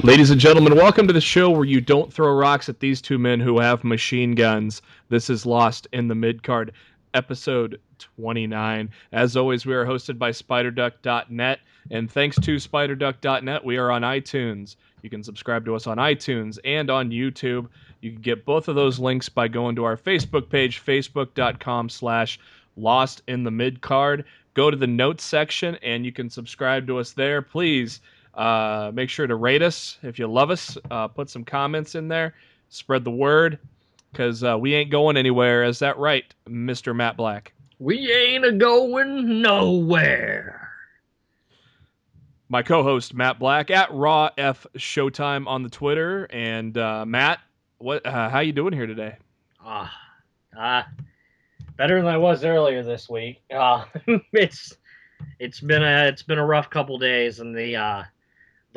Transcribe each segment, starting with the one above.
Ladies and gentlemen, welcome to the show where you don't throw rocks at these two men who have machine guns. This is Lost in the Midcard, episode 29. As always, we are hosted by SpiderDuck.net, and thanks to SpiderDuck.net, we are on iTunes. You can subscribe to us on iTunes and on YouTube. You can get both of those links by going to our Facebook page, facebook.com/LostInTheMidcard. Go to the notes section, and you can subscribe to us there. Please make sure to rate us if you love us. Put some comments in there. Spread the word, because we ain't going anywhere. Is that right, Mr. Matt Black? We ain't a-going nowhere. My co-host, Matt Black, at Raw F Showtime on the Twitter. And Matt, how you doing here today? Better than I was earlier this week. It's been a rough couple days in the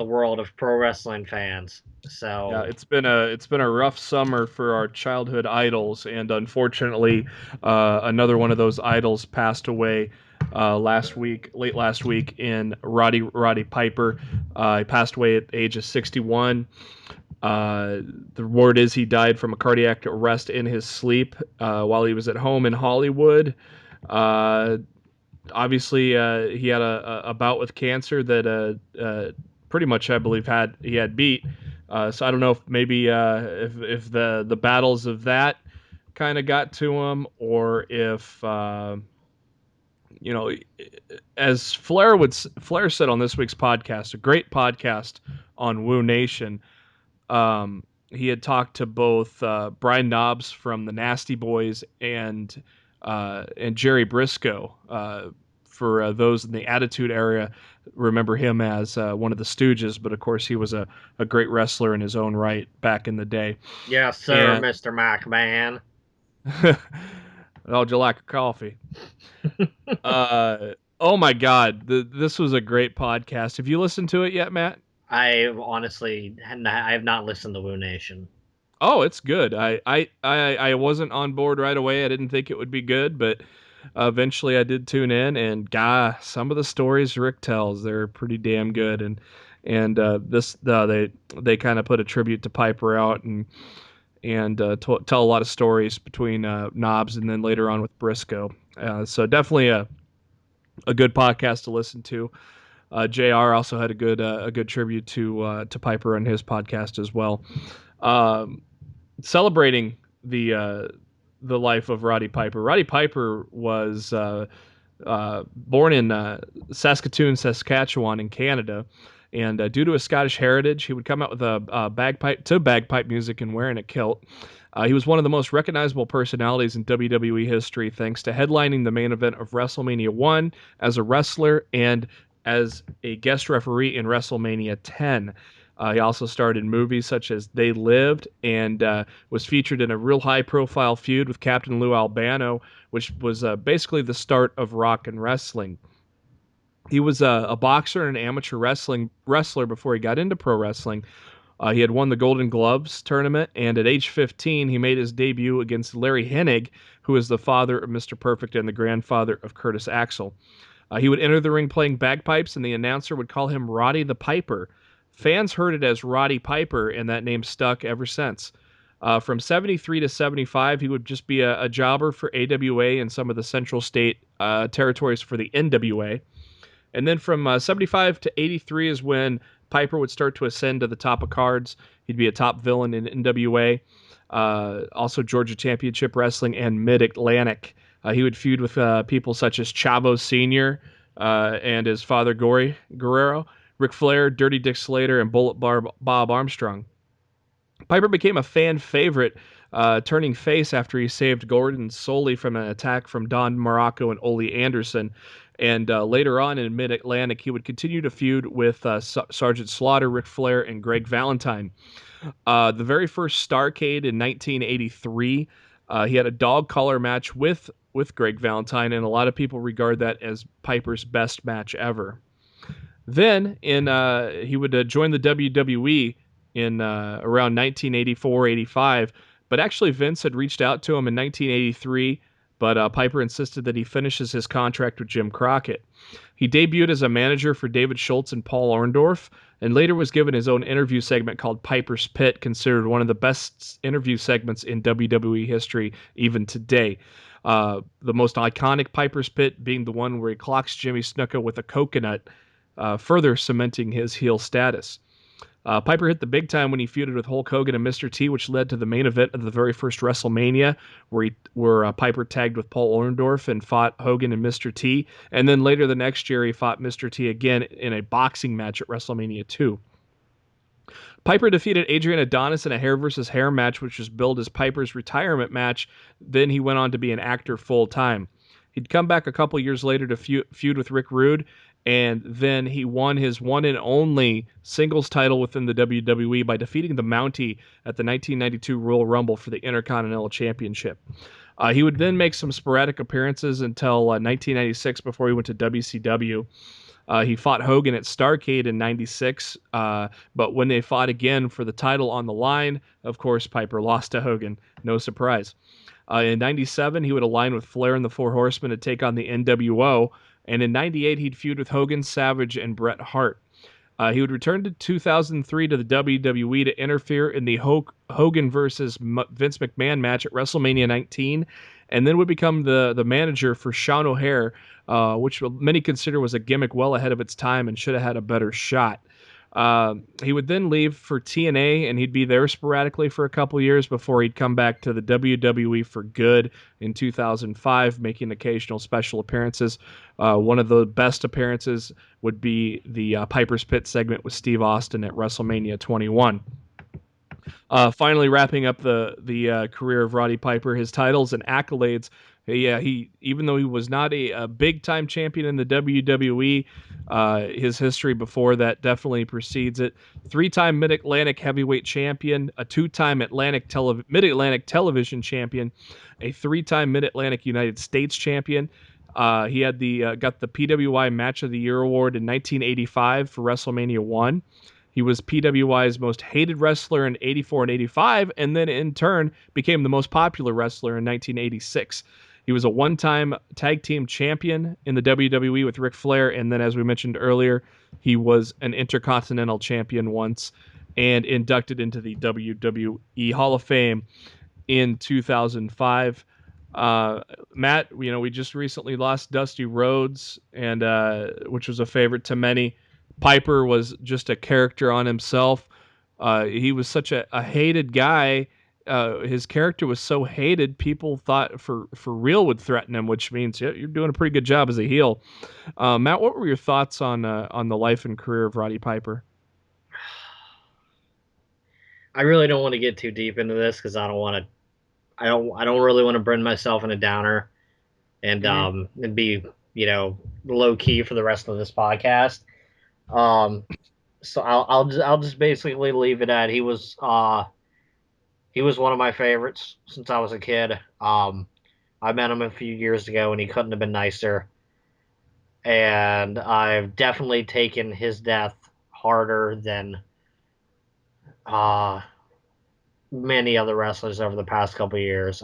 world of pro wrestling fans. So yeah, it's been a rough summer for our childhood idols, and unfortunately, another one of those idols passed away late last week in Roddy Piper. He passed away at the age of 61. The word is he died from a cardiac arrest in his sleep while he was at home in Hollywood. Obviously, he had a bout with cancer that pretty much, I believe, he had beat. So I don't know if maybe if the battles of that kind of got to him, or if as Flair said on this week's podcast, a great podcast on Woo Nation. He had talked to both Brian Knobbs from the Nasty Boys and Jerry Briscoe. For those in the Attitude Era, remember him as one of the Stooges, but of course he was a great wrestler in his own right back in the day. Yes, sir, Mr. McMahon. Oh, do you like a coffee? Oh my God, this was a great podcast. Have you listened to it yet, Matt? I have not listened to Woo Nation. Oh, it's good. I wasn't on board right away. I didn't think it would be good, but eventually I did tune in, and some of the stories Rick tells, they're pretty damn good. And they kind of put a tribute to Piper out and tell a lot of stories between Knobbs and then later on with Briscoe. So definitely a good podcast to listen to. JR also had a good tribute to Piper on his podcast as well. Celebrating the life of Roddy Piper. Roddy Piper was born in Saskatoon, Saskatchewan in Canada, and due to his Scottish heritage, he would come out with a bagpipe music and wearing a kilt. He was one of the most recognizable personalities in WWE history, thanks to headlining the main event of WrestleMania 1 as a wrestler and as a guest referee in WrestleMania 10. He also starred in movies such as They Lived, and was featured in a real high-profile feud with Captain Lou Albano, which was basically the start of rock and wrestling. He was a boxer and an amateur wrestler before he got into pro wrestling. He had won the Golden Gloves tournament, and at age 15, he made his debut against Larry Hennig, who is the father of Mr. Perfect and the grandfather of Curtis Axel. He would enter the ring playing bagpipes, and the announcer would call him Roddy the Piper. Fans heard it as Roddy Piper, and that name stuck ever since. From 73 to 75, he would just be a jobber for AWA and some of the Central State territories for the NWA. And then from 75 to 83 is when Piper would start to ascend to the top of cards. He'd be a top villain in NWA, also Georgia Championship Wrestling and Mid-Atlantic. He would feud with people such as Chavo Sr. And his father, Gory Guerrero, Ric Flair, Dirty Dick Slater, and Bullet Bob Armstrong. Piper became a fan favorite, turning face after he saved Gordon solely from an attack from Don Morocco and Ole Anderson. And later on in Mid-Atlantic, he would continue to feud with Sergeant Slaughter, Ric Flair, and Greg Valentine. The very first Starrcade in 1983, he had a dog collar match with Greg Valentine, and a lot of people regard that as Piper's best match ever. Then he would join the WWE in around 1984-85, but actually Vince had reached out to him in 1983, but Piper insisted that he finishes his contract with Jim Crockett. He debuted as a manager for David Schultz and Paul Orndorff, and later was given his own interview segment called Piper's Pit, considered one of the best interview segments in WWE history even today. The most iconic Piper's Pit being the one where he clocks Jimmy Snuka with a coconut, further cementing his heel status. Piper hit the big time when he feuded with Hulk Hogan and Mr. T, which led to the main event of the very first WrestleMania, where Piper tagged with Paul Orndorff and fought Hogan and Mr. T. And then later the next year, he fought Mr. T again in a boxing match at WrestleMania 2. Piper defeated Adrian Adonis in a hair versus hair match, which was billed as Piper's retirement match. Then he went on to be an actor full time. He'd come back a couple years later to feud with Rick Rude, and then he won his one and only singles title within the WWE by defeating the Mountie at the 1992 Royal Rumble for the Intercontinental Championship. He would then make some sporadic appearances until 1996 before he went to WCW. He fought Hogan at Starrcade in 96, but when they fought again for the title on the line, of course, Piper lost to Hogan. No surprise. In 97, he would align with Flair and the Four Horsemen to take on the NWO, and in 98, he'd feud with Hogan, Savage, and Bret Hart. He would return to 2003 to the WWE to interfere in the Hogan versus Vince McMahon match at WrestleMania 19, and then would become the manager for Sean O'Haire, which many consider was a gimmick well ahead of its time and should have had a better shot. He would then leave for TNA, and he'd be there sporadically for a couple years before he'd come back to the WWE for good in 2005, making occasional special appearances. One of the best appearances would be the Piper's Pit segment with Steve Austin at WrestleMania 21. Finally, wrapping up the career of Roddy Piper, his titles and accolades. He even though he was not a big time champion in the WWE, his history before that definitely precedes it. 3-time Mid-Atlantic Heavyweight Champion, a 2-time Mid-Atlantic Television Champion, a 3-time Mid-Atlantic United States Champion. He had got the PWI Match of the Year award in 1985 for WrestleMania 1. He was PWI's most hated wrestler in 84 and 85, and then in turn became the most popular wrestler in 1986. He was a one-time tag team champion in the WWE with Ric Flair, and then, as we mentioned earlier, he was an Intercontinental Champion once and inducted into the WWE Hall of Fame in 2005. Matt, we just recently lost Dusty Rhodes, and which was a favorite to many. Piper was just a character on himself. He was such a hated guy. His character was so hated, people thought for real would threaten him, which means you're doing a pretty good job as a heel. Matt, what were your thoughts on the life and career of Roddy Piper? I really don't want to get too deep into this because I don't really want to burn myself in a downer and and be low key for the rest of this podcast. So I'll just basically leave it at he was one of my favorites since I was a kid. I met him a few years ago and he couldn't have been nicer. And I've definitely taken his death harder than many other wrestlers over the past couple of years.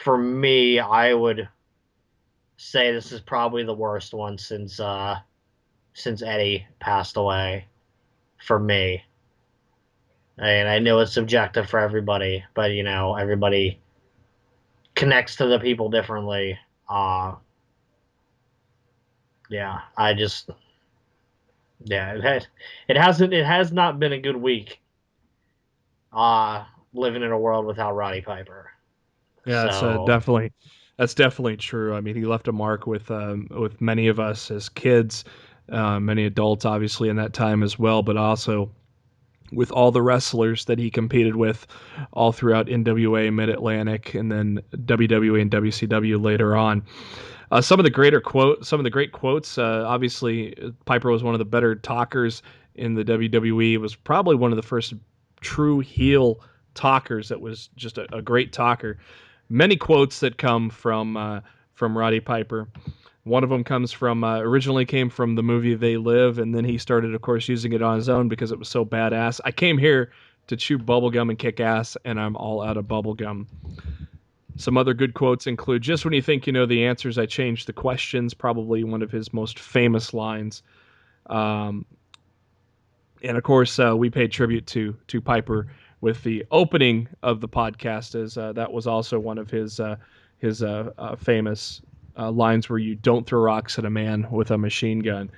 For me, I would say this is probably the worst one since Eddie passed away for me. And I know it's subjective for everybody, but everybody connects to the people differently. It has not been a good week living in a world without Roddy Piper. Yeah, that's definitely true. I mean, he left a mark with many of us as kids, many adults, obviously, in that time as well, but also with all the wrestlers that he competed with all throughout NWA, Mid-Atlantic, and then WWE and WCW later on. Some of the great quotes. Obviously, Piper was one of the better talkers in the WWE. It was probably one of the first true heel talkers that was just a great talker. Many quotes that come from Roddy Piper. One of them comes from originally came from the movie They Live, and then he started, of course, using it on his own because it was so badass. I came here to chew bubblegum and kick ass, and I'm all out of bubblegum. Some other good quotes include, just when you think you know the answers, I change the questions, probably one of his most famous lines. Um, and of course, we paid tribute to Piper with the opening of the podcast, as that was also one of his famous lines where you don't throw rocks at a man with a machine gun.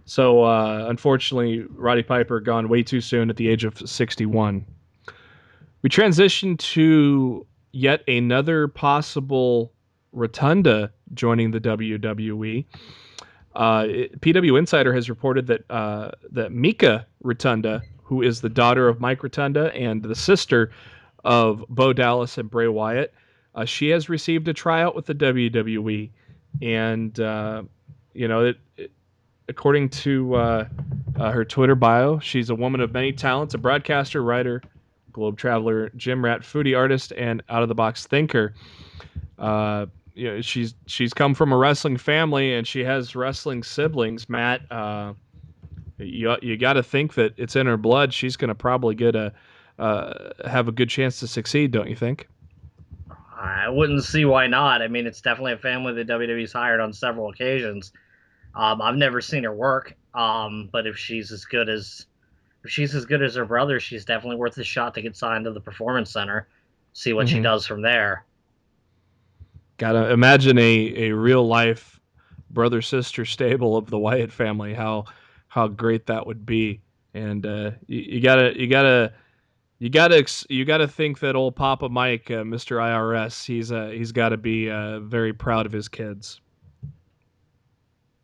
So, unfortunately, Roddy Piper gone way too soon at the age of 61. We transition to yet another possible Rotunda joining the WWE. PW Insider has reported that Mika Rotunda, who is the daughter of Mike Rotunda and the sister of Bo Dallas and Bray Wyatt, she has received a tryout with the WWE, and according to her Twitter bio, she's a woman of many talents, a broadcaster, writer, globe traveler, gym rat, foodie artist, and out of the box thinker. She's come from a wrestling family, and she has wrestling siblings. Matt, you got to think that it's in her blood. She's going to probably have a good chance to succeed, don't you think? I wouldn't see why not. I mean, it's definitely a family that WWE's hired on several occasions. I've never seen her work, but if she's as good as her brother, she's definitely worth a shot to get signed to the Performance Center. See what she does from there. Gotta imagine a real life brother sister stable of the Wyatt family. How great that would be. And you gotta think that old Papa Mike, Mr. IRS, he's got to be very proud of his kids.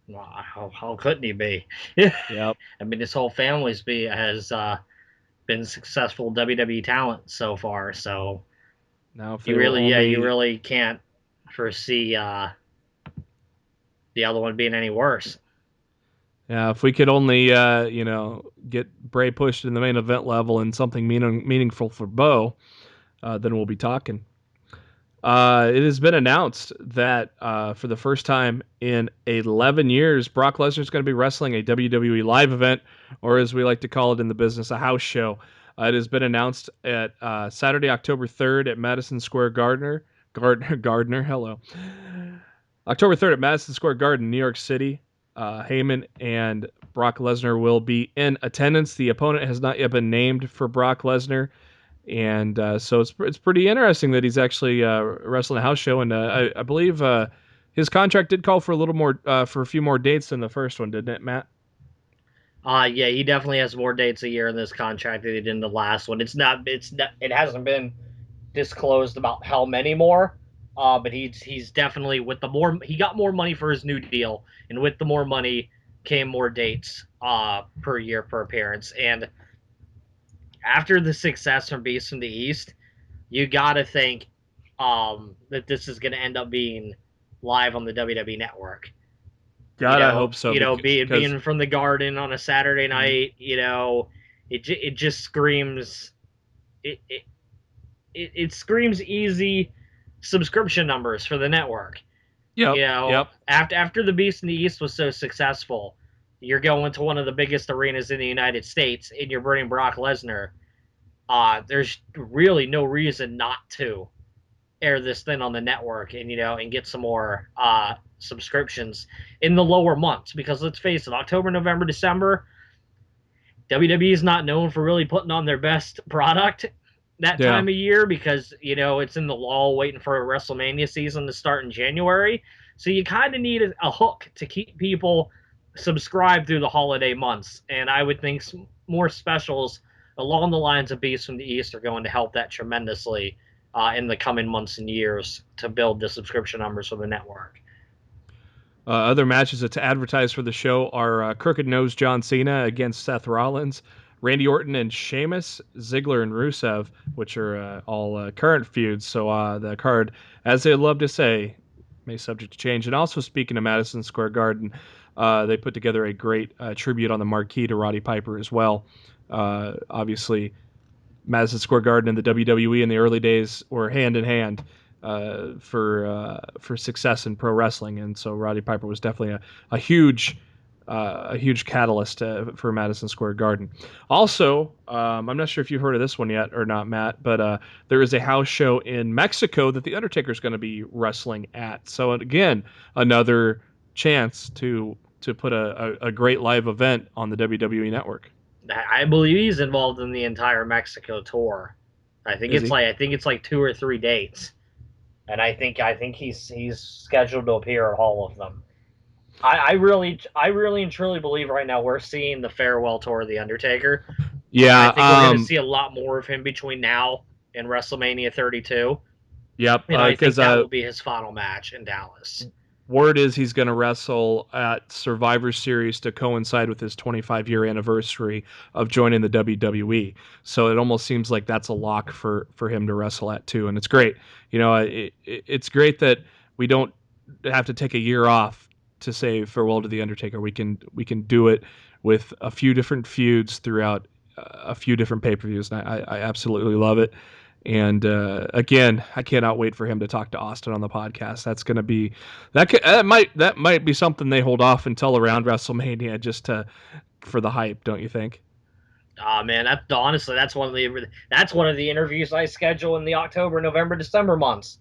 Well, how couldn't he be? Yep. I mean, his whole family's has been successful WWE talent so far. So Now, if you they will really, only, you really can't foresee the other one being any worse. yeah, if we could only, get Bray pushed in the main event level and something meaningful for Bo, then we'll be talking. It has been announced that for the first time in 11 years, Brock Lesnar is going to be wrestling a WWE live event, or as we like to call it in the business, a house show. It has been announced at Saturday, October 3rd at Madison Square Gardner, hello. October 3rd at Madison Square Garden, New York City. Heyman and Brock Lesnar will be in attendance. The opponent has not yet been named for Brock Lesnar. And so it's pretty interesting that he's actually wrestling a house show, and I believe his contract did call for a little more for a few more dates than the first one, didn't it, Matt? Yeah, he definitely has more dates a year in this contract than he did in the last one. It hasn't been disclosed about how many more. But he's definitely he got more money for his new deal, and with the more money came more dates per year per appearance. And after the success from Beast from the East, you got to think that this is going to end up being live on the WWE Network. God, I hope so. Being from the Garden on a Saturday night, it just screams it screams easy subscription numbers for the network. Yep. After the Beast in the East was so successful, you're going to one of the biggest arenas in the United States, and you're bringing Brock Lesnar. There's really no reason not to air this thing on the network and get some more subscriptions in the lower months, because let's face it, October, November, December, WWE is not known for really putting on their best product that time of year, because it's in the lull waiting for a WrestleMania season to start in January. So you kind of need a hook to keep people subscribed through the holiday months, and I would think more specials along the lines of Beast from the East are going to help that tremendously in the coming months and years to build the subscription numbers for the network. Other matches that's advertised for the show are Crooked Nose John Cena against Seth Rollins, Randy Orton and Sheamus, Ziggler and Rusev, which are all current feuds. So the card, as they love to say, may subject to change. And also, speaking of Madison Square Garden, they put together a great tribute on the marquee to Roddy Piper as well. Obviously, Madison Square Garden and the WWE in the early days were hand in hand for success in pro wrestling, and so Roddy Piper was definitely a huge catalyst for Madison Square Garden. Also, I'm not sure if you've heard of this one yet or not, Matt, but there is a house show in Mexico that the Undertaker is going to be wrestling at. So again, another chance to put a great live event on the WWE Network. I believe he's involved in the entire Mexico tour. I think Is it's he? like 2 or 3 dates, and I think he's scheduled to appear at all of them. I really and truly believe right now we're seeing the farewell tour of the Undertaker. Yeah. I think we're going to see a lot more of him between now and WrestleMania 32, Yep. and I think Because that will be his final match in Dallas. word is he's going to wrestle at Survivor Series to coincide with his 25-year anniversary of joining the WWE. So it almost seems like that's a lock for him to wrestle at too, and it's great. It's great that we don't have to take a year off to say farewell to the Undertaker. We can do it with a few different feuds throughout a few different pay-per-views, and I absolutely love it. And again, I cannot wait for him to talk to Austin on the podcast. That's going to be that might be something they hold off until around WrestleMania just for the hype, don't you think? Ah, man, honestly that's one of the interviews I schedule in the October, November, December months.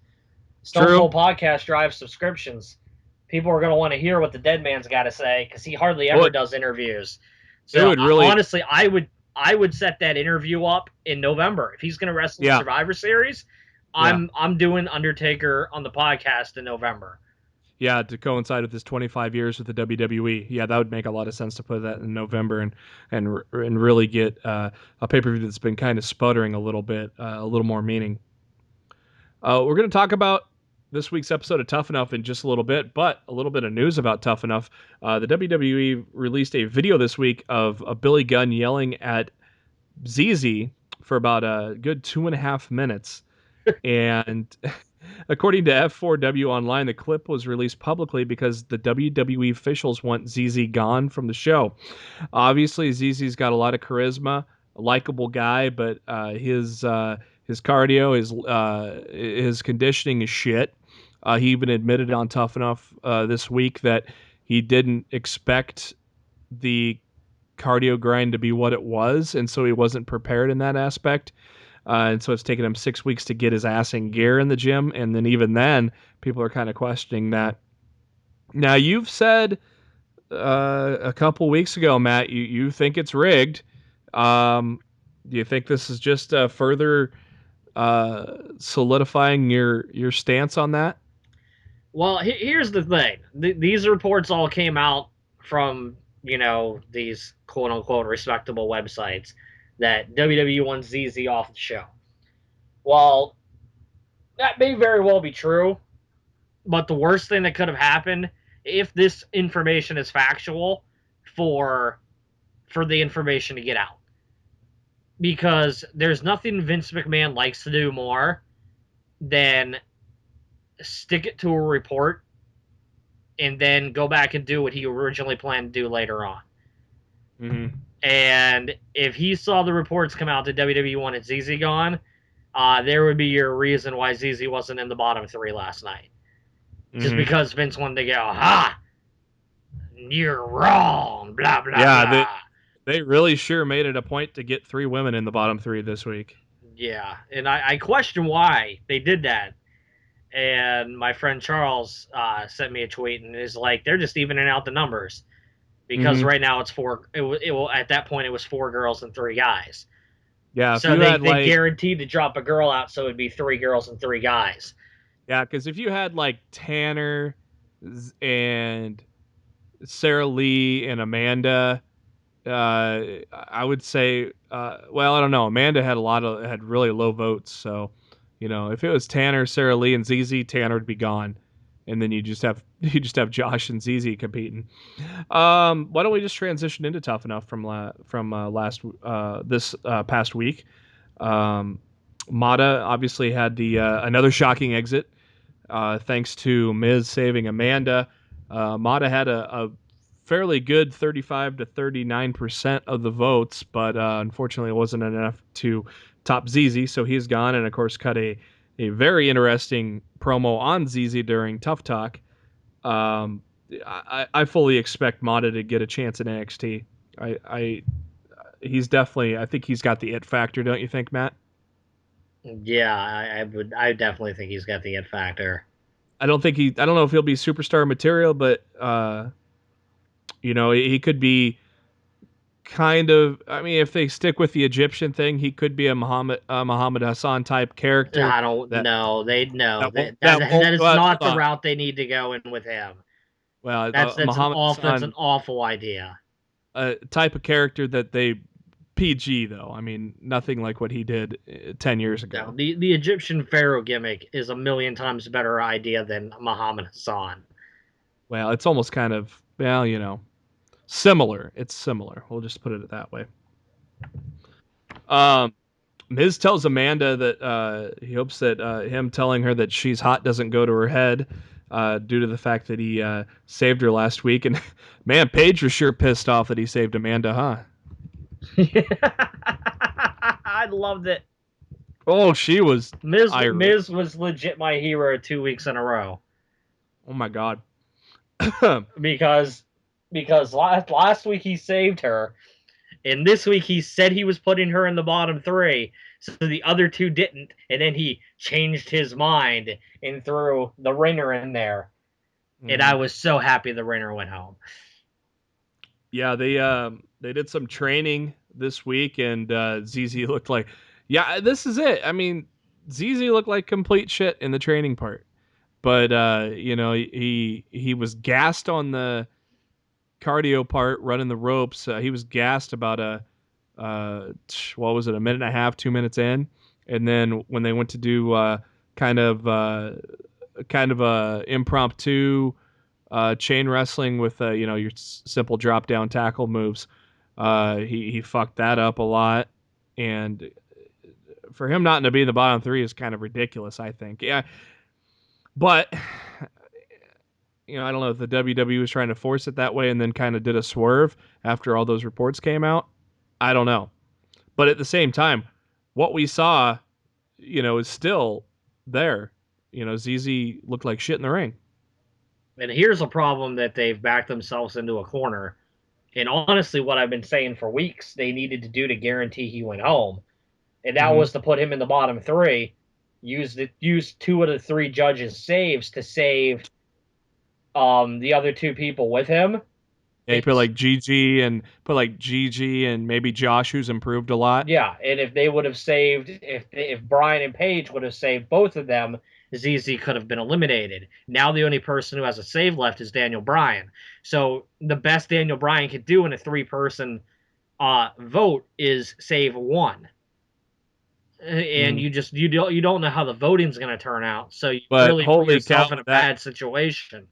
Stone True. Cold Podcast drives subscriptions. People are going to want to hear what the Dead Man's got to say because he hardly ever does interviews. It So would really honestly, I would set that interview up in November if he's going to wrestle the Survivor Series. I'm doing Undertaker on the podcast in November. Yeah, to coincide with his 25 years with the WWE. Yeah, that would make a lot of sense to put that in November and really get a pay-per-view that's been kind of sputtering a little bit, a little more meaning. We're going to talk about this week's episode of Tough Enough in just a little bit, but a little bit of news about Tough Enough. The WWE released a video this week of Billy Gunn yelling at ZZ for about a good 2.5 minutes. And according to F4W Online, the clip was released publicly because the WWE officials want ZZ gone from the show. Obviously, ZZ's got a lot of charisma, a likable guy, but his cardio, his conditioning is shit. He even admitted on Tough Enough this week that he didn't expect the cardio grind to be what it was, and so he wasn't prepared in that aspect. And so it's taken him 6 weeks to get his ass in gear in the gym, and then even then, people are kind of questioning that. Now, you've said a couple weeks ago, Matt, you think it's rigged. Do you think this is just further solidifying your stance on that? Well, here's the thing. These reports all came out from, these quote-unquote respectable websites that WWE wants ZZ off the show. Well, that may very well be true, but the worst thing that could have happened, if this information is factual, for the information to get out. Because there's nothing Vince McMahon likes to do more than stick it to a report and then go back and do what he originally planned to do later on. Mm-hmm. And if he saw the reports come out that WWE wanted ZZ gone, there would be your reason why ZZ wasn't in the bottom 3 last night. Mm-hmm. Just because Vince wanted to go, ha! You're wrong, blah, blah, blah. They really sure made it a point to get 3 women in the bottom 3 this week. Yeah, and I question why they did that. And my friend Charles sent me a tweet and is like, they're just evening out the numbers. Because right now it's 4. It will at that point it was 4 girls and 3 guys. Yeah, so they guaranteed to drop a girl out, so it'd be 3 girls and 3 guys. Yeah, because if you had like Tanner and Sarah Lee and Amanda, I would say, well, I don't know. Amanda had really low votes, so if it was Tanner, Sarah Lee, and ZZ, Tanner would be gone, and then you just have Josh and ZZ competing. Why don't we just transition into Tough Enough from this past week? Mata obviously had the another shocking exit. thanks to Miz saving Amanda. Mata had a fairly good 35 to 39% of the votes, but unfortunately, it wasn't enough to top ZZ, so he's gone. And of course, cut a very interesting promo on ZZ during Tough Talk. Um, I fully expect Mata to get a chance in NXT. I he's definitely. I think he's got the it factor, don't you think, Matt? Yeah, I would. I definitely think he's got the it factor. I don't think he. I don't know if he'll be superstar material, but he could be kind of. I mean, if they stick with the Egyptian thing, he could be a Muhammad Hassan type character I don't that know. They know that that won't go is out. not Hold the on. route they need to go in with him. Well, That's an Muhammad off. That's an Hassan, awful idea. a type of character that they PG though. I mean, nothing like what he did 10 years No, ago. the Egyptian pharaoh gimmick is a million times better idea than Muhammad Hassan. Well, it's almost kind of similar. It's similar. We'll just put it that way. Um, Miz tells Amanda that he hopes that him telling her that she's hot doesn't go to her head due to the fact that he saved her last week. And man, Paige was sure pissed off that he saved Amanda, huh? I loved it. Oh, she was irate. Miz was legit my hero 2 weeks in a row Oh my god. because last week he saved her, and this week he said he was putting her in the bottom three, so the other two didn't, and then he changed his mind and threw the ringer in there, and I was so happy the ringer went home. Yeah, they did some training this week, and ZZ looked like, yeah, this is it. I mean, ZZ looked like complete shit in the training part, but he was gassed on the cardio part, running the ropes. He was gassed about what was it, a minute and a half, 2 minutes in, and then when they went to do kind of a impromptu chain wrestling with your simple drop down tackle moves. He fucked that up a lot, and for him not to be in the bottom three is kind of ridiculous. I think, yeah, but I don't know if the WWE was trying to force it that way and then kind of did a swerve after all those reports came out. I don't know, but at the same time, what we saw, is still there. ZZ looked like shit in the ring. And here's a problem that they've backed themselves into a corner. And honestly, what I've been saying for weeks, they needed to do to guarantee he went home, and that Mm-hmm. was to put him in the bottom three. Use two of the three judges' saves to save the other two people with him. Yeah, you put like GG and maybe Josh, who's improved a lot. Yeah, and if they would have saved, if Brian and Paige would have saved both of them, ZZ could have been eliminated. Now the only person who has a save left is Daniel Bryan. So the best Daniel Bryan could do in a three-person vote is save one, and Mm. you don't know how the voting's going to turn out. So you But really put holy yourself cow, in a bad situation.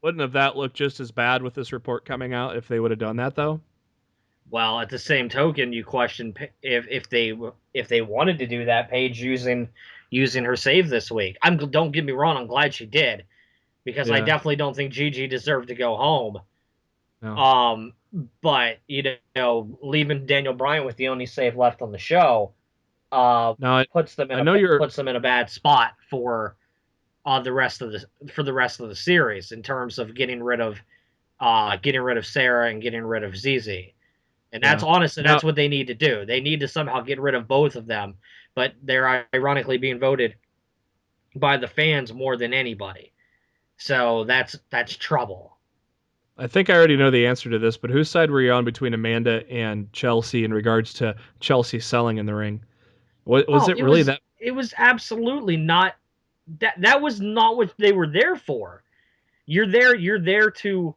wouldn't have that looked just as bad with this report coming out if they would have done that though? Well, at the same token, you question if they wanted to do that, Paige using her save this week. Don't get me wrong, I'm glad she did because I Yeah. definitely don't think Gigi deserved to go home. No. Um, but leaving Daniel Bryan with the only save left on the show, Now puts them in I a know you're puts them in a bad spot for the rest of the series in terms of getting rid of Sarah and getting rid of ZZ. And that's yeah. honestly, Now that's what they need to do. They need to somehow get rid of both of them, but they're ironically being voted by the fans more than anybody. So that's trouble. I think I already know the answer to this, but whose side were you on between Amanda and Chelsea in regards to Chelsea selling in the ring? Was Oh, it really that? it was absolutely not that was not what they were there for. You're there to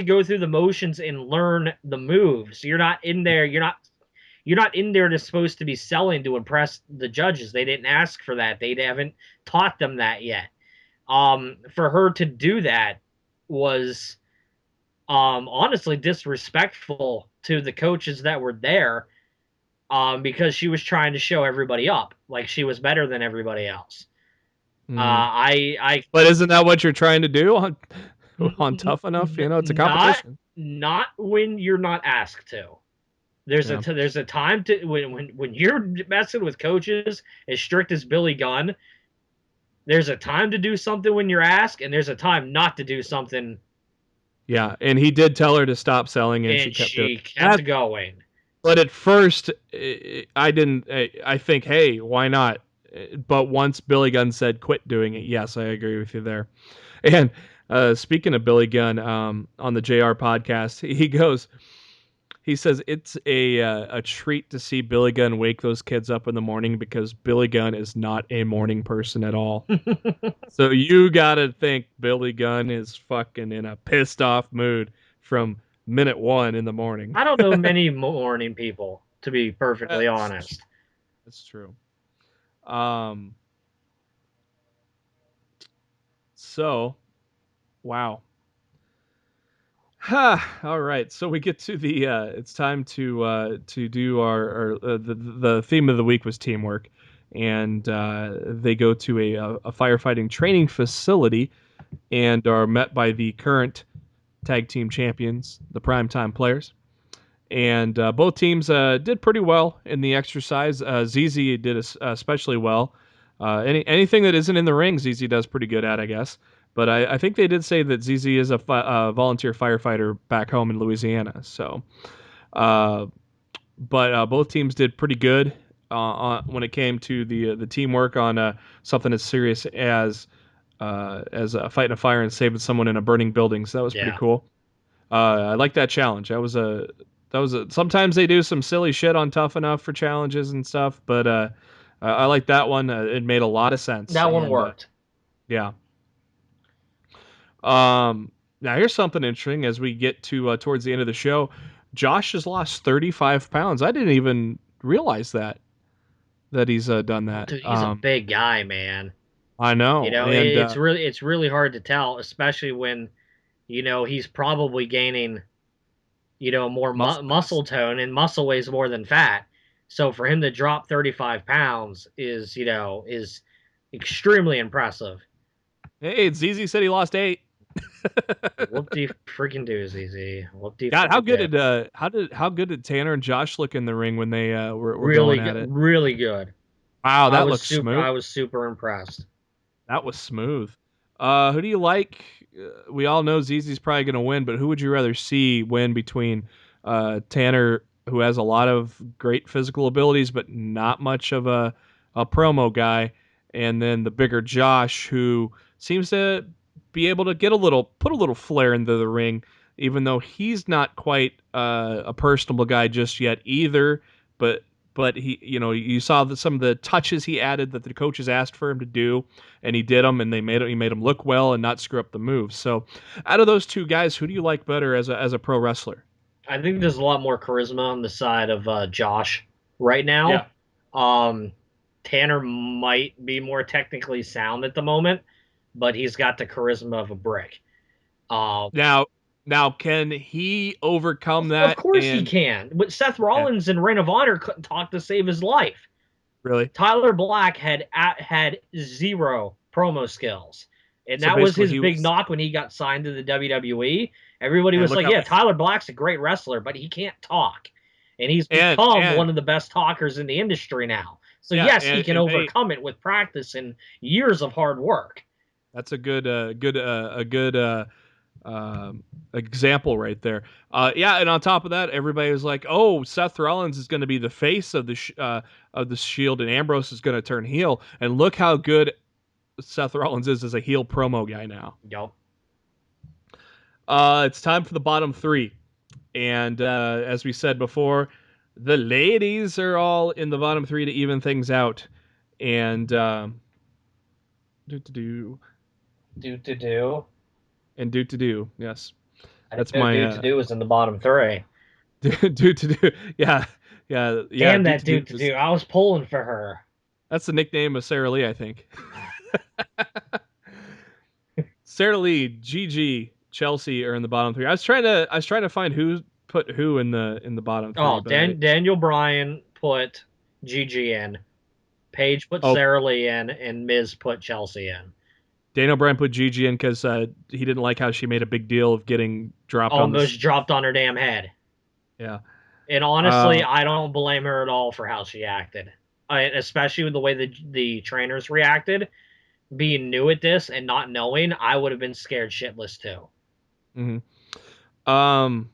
go through the motions and learn the moves. You're not in there to supposed to be selling to impress the judges. They didn't ask for that. They haven't taught them that yet. For her to do that was honestly disrespectful to the coaches that were there, because she was trying to show everybody up like she was better than everybody else. Mm. I But isn't that what you're trying to do on Tough Enough? It's a not competition. not when you're not asked to. Yeah. There's a time to when you're messing with coaches as strict as Billy Gunn. There's a time to do something when you're asked, and there's a time not to do something, Yeah, and he did tell her to stop selling, and she and kept doing she kept that. going. But at first, I didn't. I think, hey, why not? But once Billy Gunn said quit doing it, yes, I agree with you there. And speaking of Billy Gunn, on the JR podcast, he says it's a treat to see Billy Gunn wake those kids up in the morning because Billy Gunn is not a morning person at all. So you gotta think Billy Gunn is fucking in a pissed off mood from minute one in the morning. I don't know many morning people, to be perfectly That's honest. that's true. Um. So, wow. All right. So we get to the. It's time to do our the theme of the week was teamwork, and they go to a firefighting training facility and are met by the current tag team champions, the Primetime Players. And both teams did pretty well in the exercise. ZZ did especially well. Anything that isn't in the ring, ZZ does pretty good at, I guess. But I think they did say that ZZ is a volunteer firefighter back home in Louisiana. So, uh, but both teams did pretty good when it came to the teamwork on something as serious as fighting a fire and saving someone in a burning building. So that was pretty Yeah. cool. I like that challenge. Sometimes they do some silly shit on Tough Enough for challenges and stuff, but I like that one. It made a lot of sense, That one and worked. yeah. Now here's something interesting as we get to towards the end of the show. Josh has lost 35 pounds. I didn't even realize that he's done that. Dude, he's a big guy, man. I know, and It's really hard to tell, especially when he's probably gaining more muscle mass. muscle tone, and muscle weighs more than fat. So for him to drop 35 pounds is extremely impressive. Hey, ZZ said he lost 8. Whoop de freaking do, ZZ. Whoop de God, how freaking good do. did Tanner and Josh look in the ring when they were Really going good, at it? really good. Wow, that looks I smooth. was super impressed. That was smooth. Who do you like? We all know ZZ's probably going to win, but who would you rather see win between Tanner, who has a lot of great physical abilities but not much of a promo guy, and then the bigger Josh, who seems to be able to put a little flair into the ring, even though he's not quite a personable guy just yet either. But he, you saw some of the touches he added that the coaches asked for him to do, and he did them, and he made him look well and not screw up the moves. So, out of those two guys, who do you like better as a pro wrestler? I think there's a lot more charisma on the side of Josh right Yeah. now. Um, Tanner might be more technically sound at the moment, but he's got the charisma of a brick. Um, Now, can he overcome of that? course he And can. But Seth yeah, Rollins and Ring of Honor couldn't talk to save his life. really. Tyler Black had zero promo skills, and So that was basically, his he big was. knock when he got signed to the WWE. Everybody And was look like, how "Yeah, Tyler Black's a great wrestler, but he can't talk," and he's become and one of the best talkers in the industry now. So yeah, yes, he can and they overcome it with practice and years of hard work. that's a good um, example right there. Yeah, and on top of that, everybody was like, "Oh, Seth Rollins is going to be the face of the Shield, and Ambrose is going to turn heel." And look how good Seth Rollins is as a heel promo guy now. Yup. It's time for the bottom three, and as we said before, the ladies are all in the bottom three to even things out. And do to do Do. and do to do. Yes, I didn't that's know my do was in the bottom three. do to do. Yeah, yeah. Damn Do that to do do. I was pulling for her. that's the nickname of Sarah Lee, I think. Sarah Lee, Gigi, Chelsea are in the bottom three. I was trying to find who put who in the bottom three, Oh, but I Daniel Bryan put GG in. Paige put Oh, Sarah Lee in, and Miz put Chelsea in. Daniel Bryan put Gigi in because he didn't like how she made a big deal of getting dropped on this. Almost dropped on her damn head. Yeah. And honestly, Uh, I don't blame her at all for how she acted. Especially with the way the trainers reacted. Being new at this and not knowing, I would have been scared shitless too. mhm.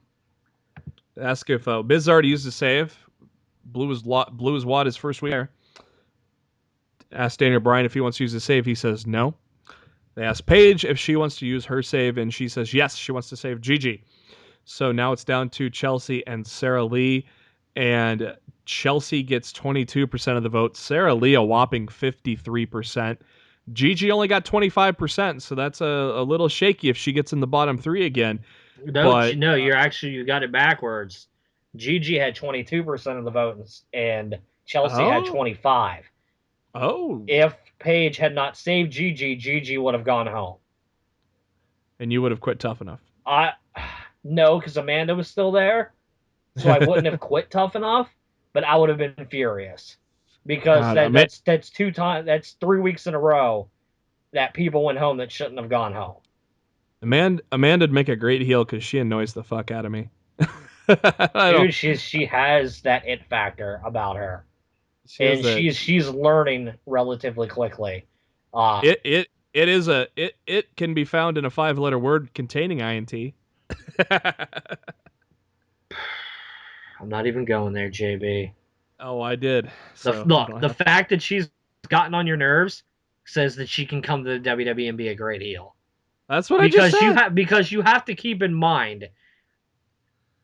Ask if Miz already used a save. Blew his wad his first week there. Asked Daniel Bryan if he wants to use the save. He says no. They asked Paige if she wants to use her save, and she says yes, she wants to save Gigi. So now it's down to Chelsea and Sarah Lee, and Chelsea gets 22% of the vote. Sarah Lee a whopping 53%. Gigi only got 25%, so that's a little shaky if she gets in the bottom three again. No, But no, you got it backwards. Gigi had 22% of the votes, and Chelsea had oh, 25. oh, If Paige had not saved Gigi, Gigi would have gone home. and you would have quit Tough Enough. I no, because Amanda was still there, so I wouldn't have quit Tough Enough, but I would have been furious because God, I mean, that's 3 weeks in a row that people went home that shouldn't have gone home. Amanda'd make a great heel because she annoys the fuck out of me. I don't. Dude, she has that it factor about her, She has and that. she's learning relatively quickly. Uh, It can be found in a 5-letter word containing int. I'm not even going there, JB. Oh, I did. The So you look, don't the have. fact that she's gotten on your nerves says that she can come to the WWE and be a great heel. That's what I just said. Because you have to keep in mind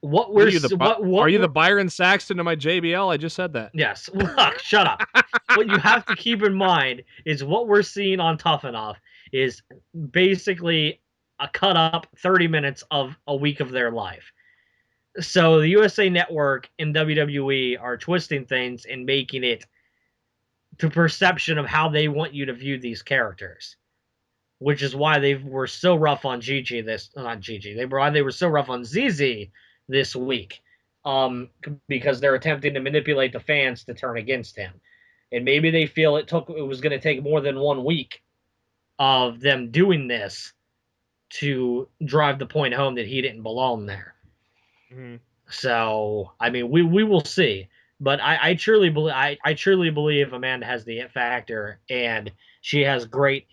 what What we're are you the are what you we're, the Byron Saxton of my JBL? I just said that. yes. Look, shut up. What you have to keep in mind is what we're seeing on Tough Enough is basically a cut up 30 minutes of a week of their life. So the USA Network and WWE are twisting things and making it to perception of how they want you to view these characters, which is why they were so rough on Gigi this not Gigi. They were so rough on ZZ this week. Because they're attempting to manipulate the fans to turn against him. And maybe they feel it was going to take more than 1 week of them doing this to drive the point home that he didn't belong there. Mm-hmm. So, I mean, we will see. But I truly believe I truly believe Amanda has the it factor, and she has great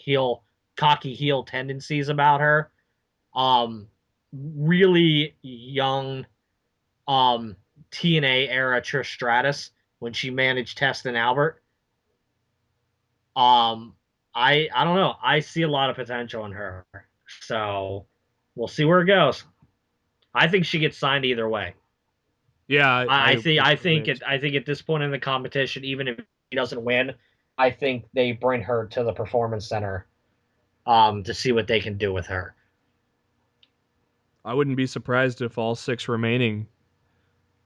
cocky heel tendencies about her. Really young, TNA era Trish Stratus when she managed Test and Albert. Um, I don't know. I see a lot of potential in her, so we'll see where it goes. I think she gets signed either way. Yeah, I think would I totally think it I think at this point in the competition, even if he doesn't win, I think they bring her to the performance center to see what they can do with her. I wouldn't be surprised if all 6 remaining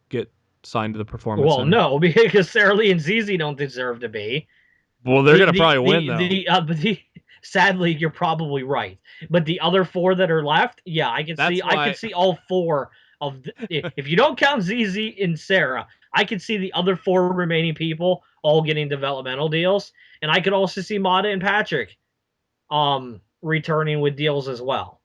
get signed to the performance Well, center. no, because Sarah Lee and ZZ don't deserve to be. Well, they're gonna probably win though. Sadly, you're probably right. But the other four that are left, yeah, That's I why. could see all four if you don't count ZZ and Sarah, I could see the other four remaining people all getting developmental deals, and I could also see Mata and Patrick returning with deals as well.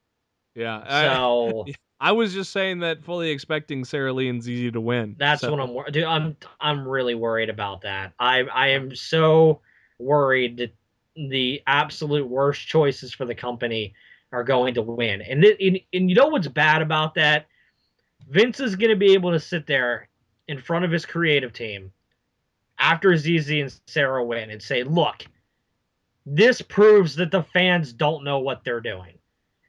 Yeah, So I was just saying that fully expecting Sarah Lee and ZZ to win. that's So what I'm really worried about that. I am so worried that the absolute worst choices for the company are going to win. And you know what's bad about that? Vince is going to be able to sit there in front of his creative team after ZZ and Sarah win and say, "Look, this proves that the fans don't know what they're doing.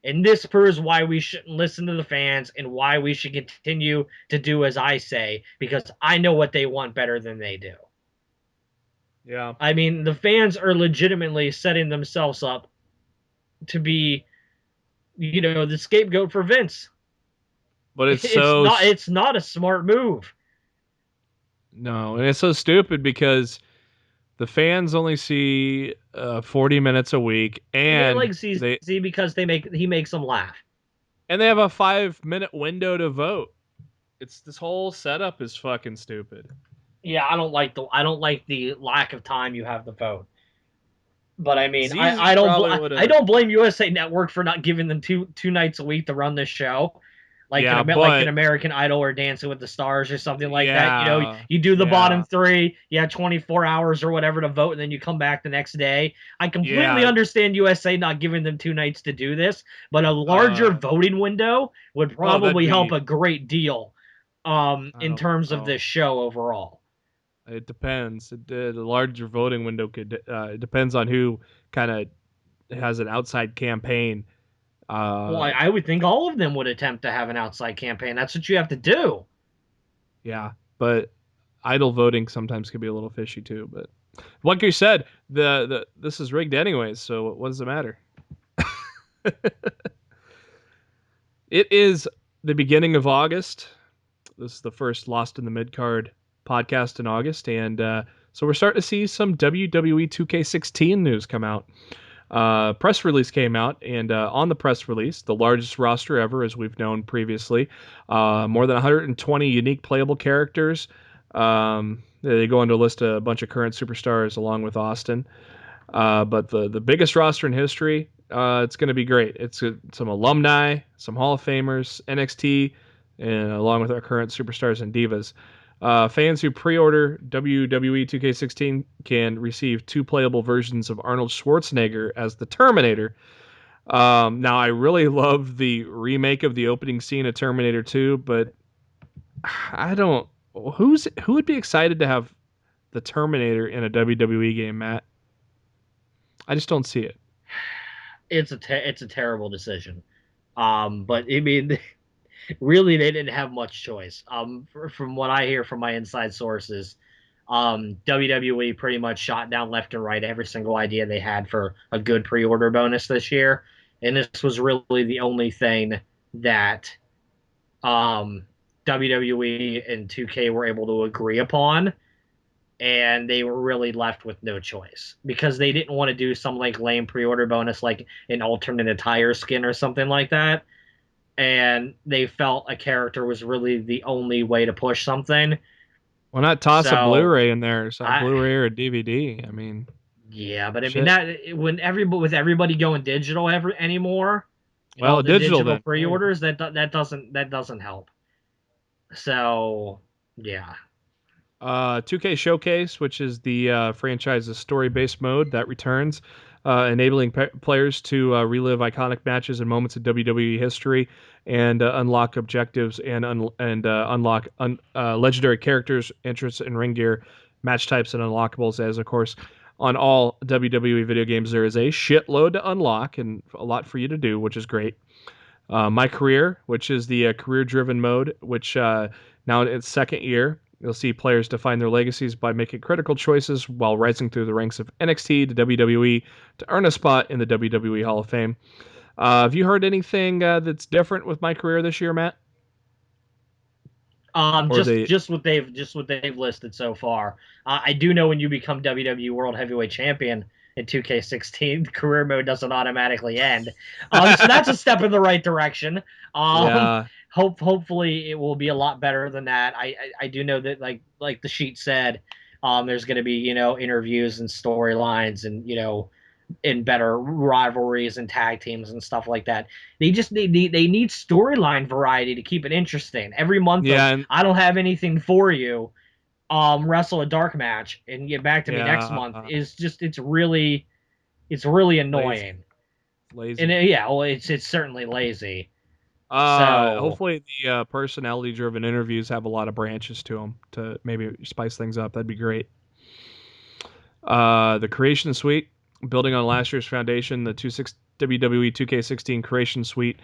And this proves why we shouldn't listen to the fans and why we should continue to do as I say, because I know what they want better than they do." yeah, I mean, the fans are legitimately setting themselves up to be, the scapegoat for Vince. but it's It's so not it's not a smart move. no, and it's so stupid because the fans only see 40 minutes a week, And they and like CZ because he makes them laugh. they have a 5-minute window to vote. It's this whole setup is fucking stupid. Yeah, I don't like the lack of time you have to vote. But I mean, ZZ probably would I have. don't blame USA Network for not giving them two nights a week to run this show, Yeah, like an but American Idol or Dancing with the Stars or something like that. You know, yeah, you do the bottom yeah, three, you have 24 hours or whatever to vote, and then you come back the next day. I completely yeah. understand USA not giving them 2 nights to do this, but a larger Uh, voting window would oh, that'd probably help be. a great deal, I in don't terms of know. this show overall. It depends. The larger voting window could. It depends on who kind of has an outside campaign. Well, Uh, I would think all of them would attempt to have an outside campaign. That's what you have to do. yeah, but idle voting sometimes can be a little fishy too. But like you said, the this is rigged anyways. So what does it matter? It is the beginning of August. This is the first Lost in the Midcard podcast in August, and so we're starting to see some WWE 2K16 news come out. Press release came out, and on the press release, the largest roster ever, as we've known previously, more than 120 unique playable characters. They go on to list a bunch of current superstars along with Austin. But the biggest roster in history, it's going to be great. It's some alumni, some Hall of Famers, NXT, and along with our current superstars and divas. Fans who pre-order WWE 2K16 can receive 2 playable versions of Arnold Schwarzenegger as the Terminator. Now, I really love the remake of the opening scene of Terminator 2, but I don't. Who would be excited to have the Terminator in a WWE game, Matt? I just don't see it. It's a terrible decision. But I mean, really, they didn't have much choice. From what I hear from my inside sources, WWE pretty much shot down left and right every single idea they had for a good pre-order bonus this year, and this was really the only thing that um, WWE and 2K were able to agree upon, and they were really left with no choice because they didn't want to do some like lame pre-order bonus like an alternate attire skin or something like that, and they felt a character was really the only way to push something. Why not toss a So Blu-ray in there, so a I Blu-ray or a DVD? I mean, yeah, but I mean shit. that when everybody with everybody going digital anymore and all Well, the digital digital then. There you go. pre-orders that doesn't help. So yeah. 2K Showcase, which is the franchise's story-based mode that returns, enabling players to relive iconic matches and moments in WWE history, and unlock objectives and unlock legendary characters, entrants, and ring gear, match types, and unlockables. As of course, on all WWE video games, there is a shitload to unlock and a lot for you to do, which is great. My Career, which is the career-driven mode, which now in its second year. You'll see players define their legacies by making critical choices while rising through the ranks of NXT to WWE to earn a spot in the WWE Hall of Fame. Have you heard anything that's different with My Career this year, Matt? Or they? Just what they've listed so far. I do know when you become WWE World Heavyweight Champion in 2K16, career mode doesn't automatically end. So that's a step in the right direction. Yeah, Hopefully it will be a lot better than that. I do know that like the sheet said, there's going to be interviews and storylines and in better rivalries and tag teams and stuff like that. They need storyline variety to keep it interesting. Every month of yeah, and I don't have anything for you, wrestle a dark match and get back to me next yeah, month is just it's really lazy, annoying. And lazy. yeah, well it's certainly lazy. So Hopefully the personality-driven interviews have a lot of branches to them to maybe spice things up. That'd be great. The Creation Suite, building on last year's foundation, the WWE 2K16 Creation Suite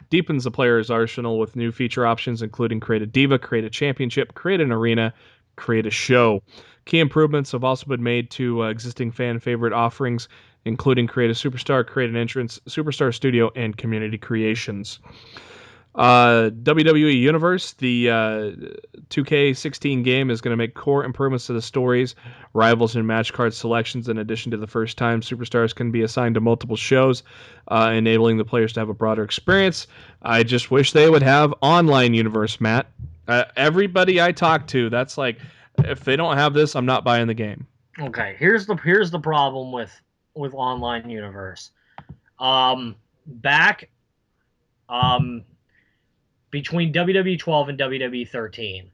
deepens the player's arsenal with new feature options, including Create a Diva, Create a Championship, Create an Arena, Create a Show. Key improvements have also been made to existing fan favorite offerings, including Create a Superstar, Create an Entrance, Superstar Studio, and Community Creations. WWE Universe, the 2K16 game, is going to make core improvements to the stories, rivals, and match card selections. In addition to the first time, superstars can be assigned to multiple shows, enabling the players to have a broader experience. I just wish they would have online universe, Matt. Everybody I talk to, that's like If they don't have this, I'm not buying the game. Okay, here's the problem with online universe. Back um between WWE 12 and WWE 13,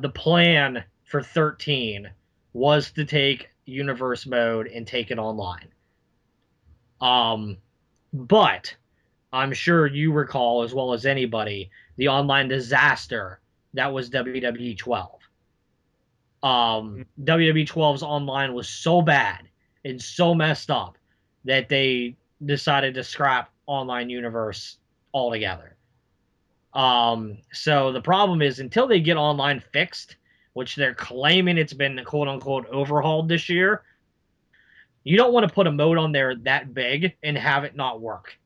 the plan for 13 was to take universe mode and take it online. Um, but I'm sure you recall as well as anybody the online disaster that was WWE 12. WWE 12's online was so bad and so messed up that they decided to scrap online universe altogether. So the problem is until they get online fixed, which they're claiming it's been quote unquote overhauled this year, you don't want to put a mode on there that big and have it not work.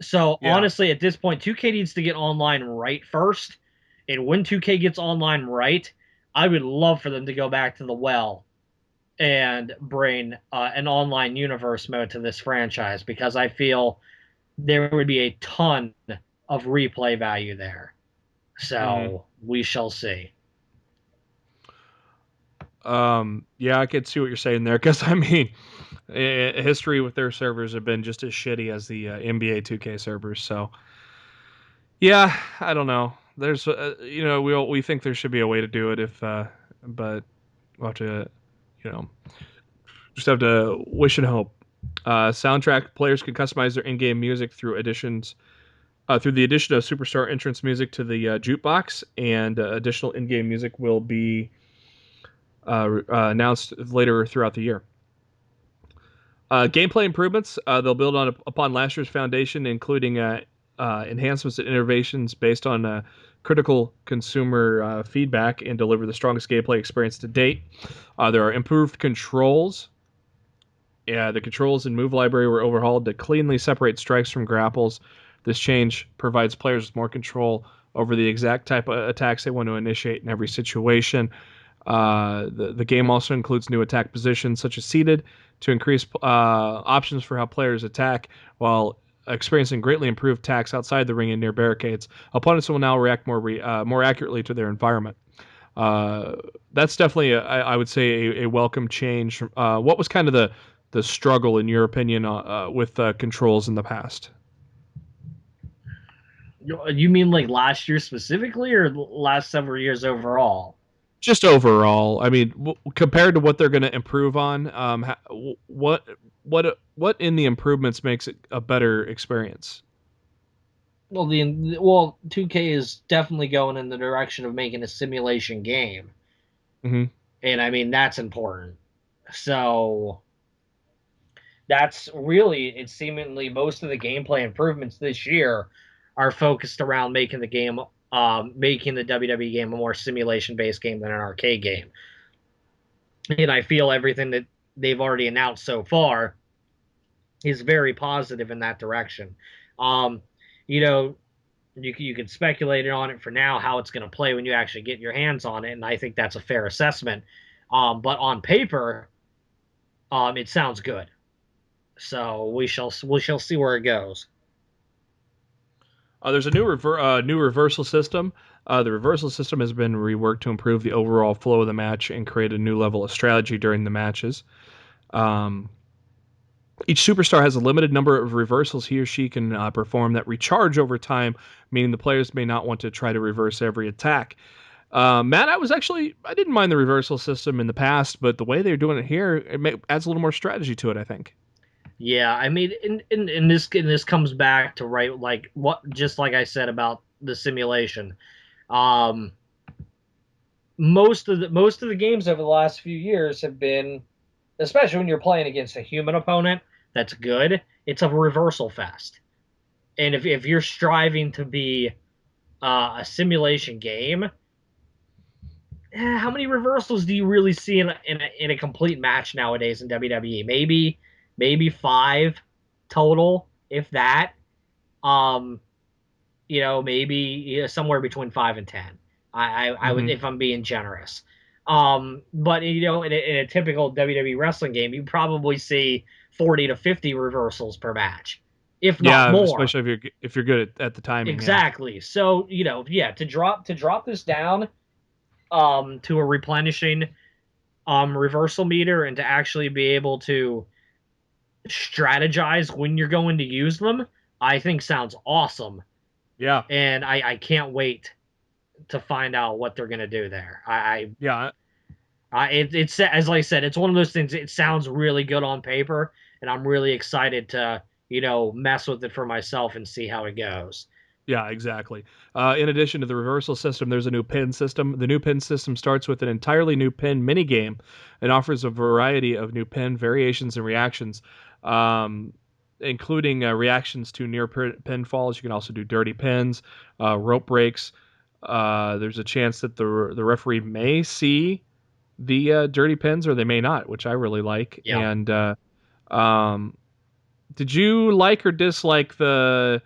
So Yeah. honestly, at this point, 2K needs to get online right first. And when 2K gets online right, I would love for them to go back to the well and bring an online universe mode to this franchise because I feel there would be a ton of replay value there. Mm. So we shall see. Yeah, I could see what you're saying there because I mean, history with their servers have been just as shitty as the NBA 2K servers. So yeah, I don't know. There's we think there should be a way to do it but we'll have to you know just have to wish and hope. Soundtrack players can customize their in-game music through the addition of superstar entrance music to the jukebox, and additional in-game music will be announced later throughout the year. Gameplay improvements. They'll build upon last year's foundation, including enhancements and innovations based on critical consumer feedback, and deliver the strongest gameplay experience to date. There are improved controls. Yeah, the controls and move library were overhauled to cleanly separate strikes from grapples. This change provides players with more control over the exact type of attacks they want to initiate in every situation. The game also includes new attack positions, such as seated, to increase options for how players attack while experiencing greatly improved attacks outside the ring and near barricades. Opponents will now react more accurately to their environment. Uh, that's definitely, I would say, a welcome change. What was kind of the struggle, in your opinion, with controls in the past? You mean like last year specifically, or last several years overall? Just overall, I mean, compared to what they're going to improve on, what in the improvements makes it a better experience? Well, 2K is definitely going in the direction of making a simulation game, Hmm. and I mean that's important. So that's really it's seemingly most of the gameplay improvements this year are focused around making the WWE game a more simulation based game than an arcade game. And I feel everything that they've already announced so far is very positive in that direction. Um, you know, you can speculate on it for now how it's going to play when you actually get your hands on it, and I think that's a fair assessment. But on paper, it sounds good. So we shall see where it goes. There's a new reversal system. The reversal system has been reworked to improve the overall flow of the match and create a new level of strategy during the matches. Um, each superstar has a limited number of reversals he or she can perform that recharge over time, meaning the players may not want to try to reverse every attack. Matt, I didn't mind the reversal system in the past, but the way they're doing it here, adds a little more strategy to it, I think. Yeah, I mean, in this comes back to right like what just like I said about the simulation. Um, most of the games over the last few years have been, especially when you're playing against a human opponent that's good, it's a reversal fest. And if you're striving to be a simulation game, how many reversals do you really see in a complete match nowadays in WWE? Maybe five total, if that. Um, maybe somewhere between 5 and 10. I would, Hmm. if I'm being generous. But in a typical WWE wrestling game, you probably see 40 to 50 reversals per match, if not Yeah, more. especially if you're good at the timing. Yeah. Exactly. So yeah, to drop this down, to a replenishing reversal meter and to actually be able to strategize when you're going to use them, I think sounds awesome. Yeah. And I can't wait to find out what they're gonna do there. Yeah. It's as I said, it's one of those things. It sounds really good on paper, and I'm really excited to mess with it for myself and see how it goes. Yeah, exactly. In addition to the reversal system, there's a new pin system. The new pin system starts with an entirely new pin minigame and offers a variety of new pin variations and reactions, um, including reactions to near pin falls. You can also do dirty pins, rope breaks. There's a chance that the referee may see the dirty pins or they may not, which I really like. Yeah, And um, did you like or dislike the?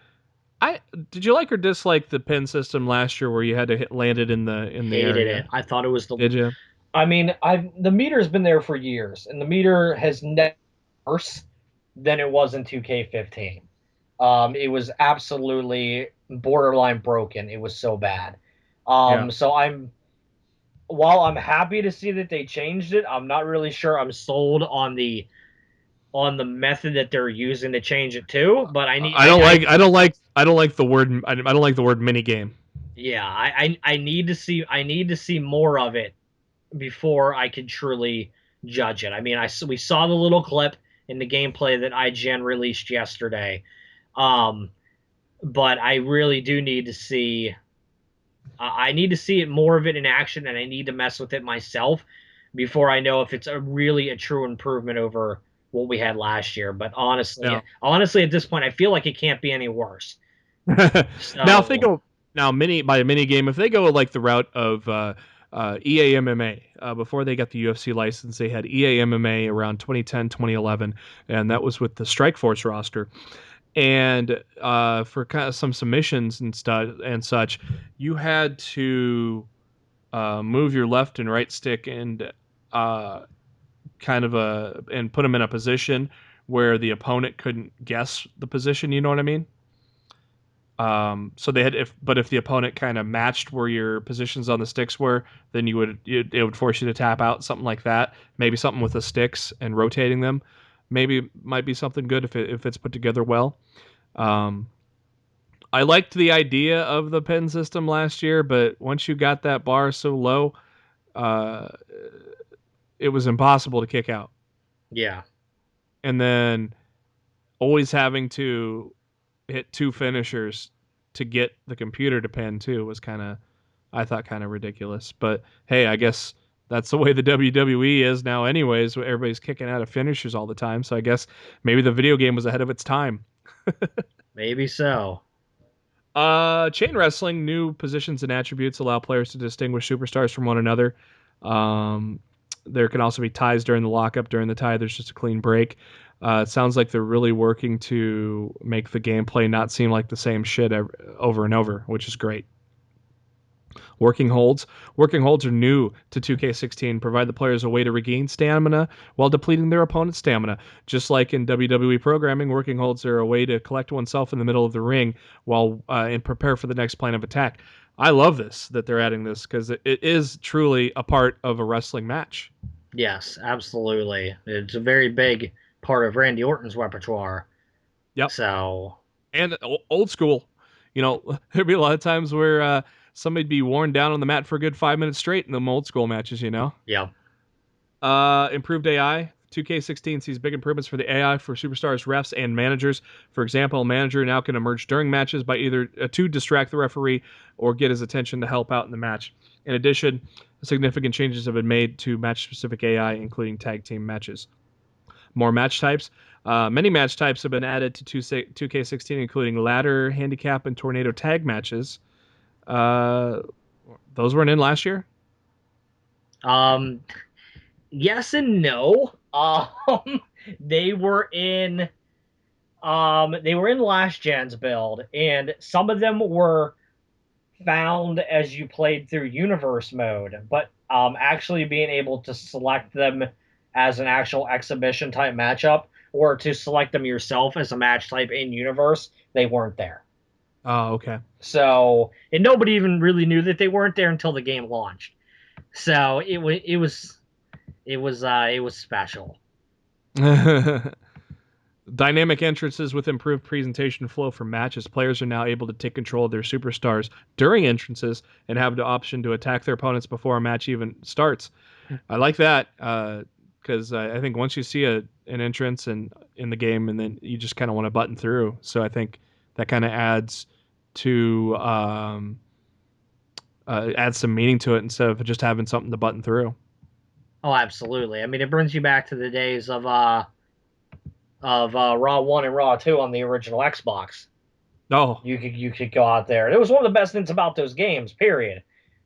I did you like or dislike the pin system last year where you had to land it in the hated it. area? I thought it was the. Did you? I mean, I the meter's been there for years, and the meter has never worse than it was in 2K15. It was absolutely borderline broken. It was so bad. Yeah. So while I'm happy to see that they changed it, I'm not really sure I'm sold on the method that they're using to change it to. But I need I don't like the word I don't like the word mini game. yeah, I need to see more of it before I can truly judge it. I mean, we saw the little clip in the gameplay that IGN released yesterday. Um, but I really do need to see I need to see it more of it in action, and I need to mess with it myself before I know if it's a true improvement over what we had last year. But Yeah. honestly, at this point, I feel like it can't be any worse. Now if they So go now mini by a mini game, if they go like the route of EA MMA, before they got the UFC license, they had EA MMA around 2010, 2011, and that was with the Strikeforce roster. And for kind of some submissions and stuff and such, you had to move your left and right stick and uh, and put them in a position where the opponent couldn't guess the position. You know what I mean? So they had if the opponent kind of matched where your positions on the sticks were, then it would force you to tap out something like that. Maybe something with the sticks and rotating them. Maybe might be something good if it's put together well. Um, I liked the idea of the pin system last year, but once you got that bar so low, uh, it was impossible to kick out. yeah, And then always having to hit two finishers to get the computer to pin too was I thought kind of ridiculous. But hey, I guess that's the way the WWE is now anyways. Everybody's kicking out of finishers all the time. So I guess maybe the video game was ahead of its time. maybe so. Chain wrestling, new positions and attributes allow players to distinguish superstars from one another. Um, there can also be ties during the lockup. During the tie, there's just a clean break. It sounds like they're really working to make the gameplay not seem like the same shit over and over, which is great. Working holds. Working holds are new to 2K16, provide the players a way to regain stamina while depleting their opponent's stamina. Just like in WWE programming, working holds are a way to collect oneself in the middle of the ring while and prepare for the next plan of attack. I love this that they're adding this because it is truly a part of a wrestling match. Yes, absolutely. It's a very big part of Randy Orton's repertoire. Yep. So And old school. You know, there'd be a lot of times where somebody'd be worn down on the mat for a good 5 minutes straight in them old school matches, you know? yeah, Improved AI. 2K16 sees big improvements for the AI for superstars, refs, and managers. For example, a manager now can emerge during matches by either to distract the referee or get his attention to help out in the match. In addition, significant changes have been made to match-specific AI, including tag team matches. More match types. Many match types have been added to 2K16, including ladder, handicap, and tornado tag matches. Uh, those weren't in last year. um, yes and no. They were in last gen's build, and some of them were found as you played through universe mode, but actually being able to select them as an actual exhibition type matchup or to select them yourself as a match type in universe, they weren't there. Oh, okay. So, and nobody even really knew that they weren't there until the game launched. So it was special. Dynamic entrances with improved presentation flow for matches. Players are now able to take control of their superstars during entrances and have the option to attack their opponents before a match even starts. I like that because I think once you see an entrance in the game, and then you just kind of want to button through. So I think that kind of to adds some meaning to it instead of just having something to button through. Oh, absolutely. I mean, it brings you back to the days of Raw 1 and Raw 2 on the original Xbox. Oh, You could go out there. It was one of the best things about those games. Period.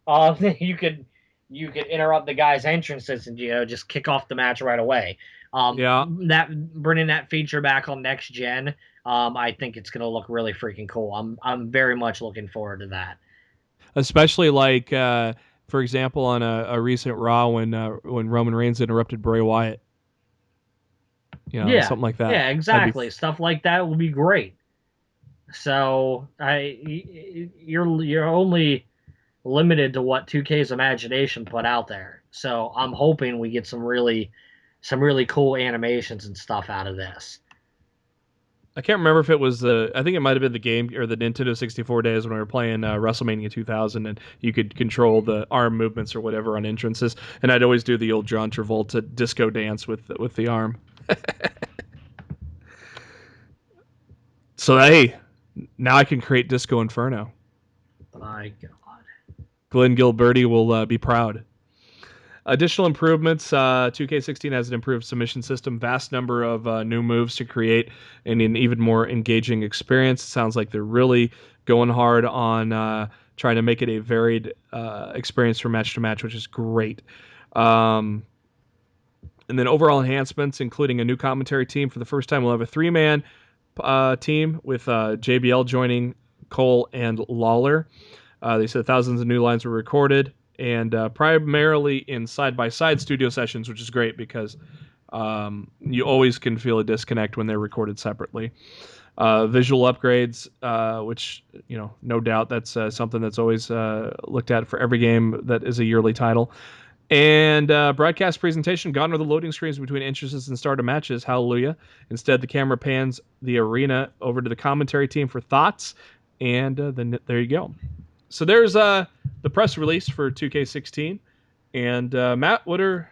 You could interrupt the guy's entrances and just kick off the match right away. yeah. That bringing that feature back on next gen, I think it's gonna look really freaking cool. I'm very much looking forward to that. Especially like, for example, on a recent Raw when Roman Reigns interrupted Bray Wyatt. Yeah, Something like that. yeah, That'd be exactly. Stuff like that will be great. So you're only limited to what 2K's imagination put out there. So I'm hoping we get some really cool animations and stuff out of this. I can't remember if it was the. I think it might have been the game or the Nintendo 64 days when we were playing WrestleMania 2000, and you could control the arm movements or whatever on entrances. And I'd always do the old John Travolta disco dance with the arm. So hey, now I can create Disco Inferno. My God. Glenn Gilberti will be proud. Additional improvements: 2K16 has an improved submission system, vast number of new moves to create, and an even more engaging experience. It sounds like they're really going hard on trying to make it a varied experience from match to match, which is great. Um, and then overall enhancements, including a new commentary team. For the first time, we'll have a three-man team with JBL joining Cole and Lawler. They said thousands of new lines were recorded, and primarily in side-by-side studio sessions, which is great because you always can feel a disconnect when they're recorded separately. Visual upgrades, which no doubt that's something that's always looked at for every game that is a yearly title. And broadcast presentation, gone are the loading screens between entrances and start of matches. Hallelujah. Instead, the camera pans the arena over to the commentary team for thoughts, and then there you go. So there's the press release for 2K16. And Matt, what do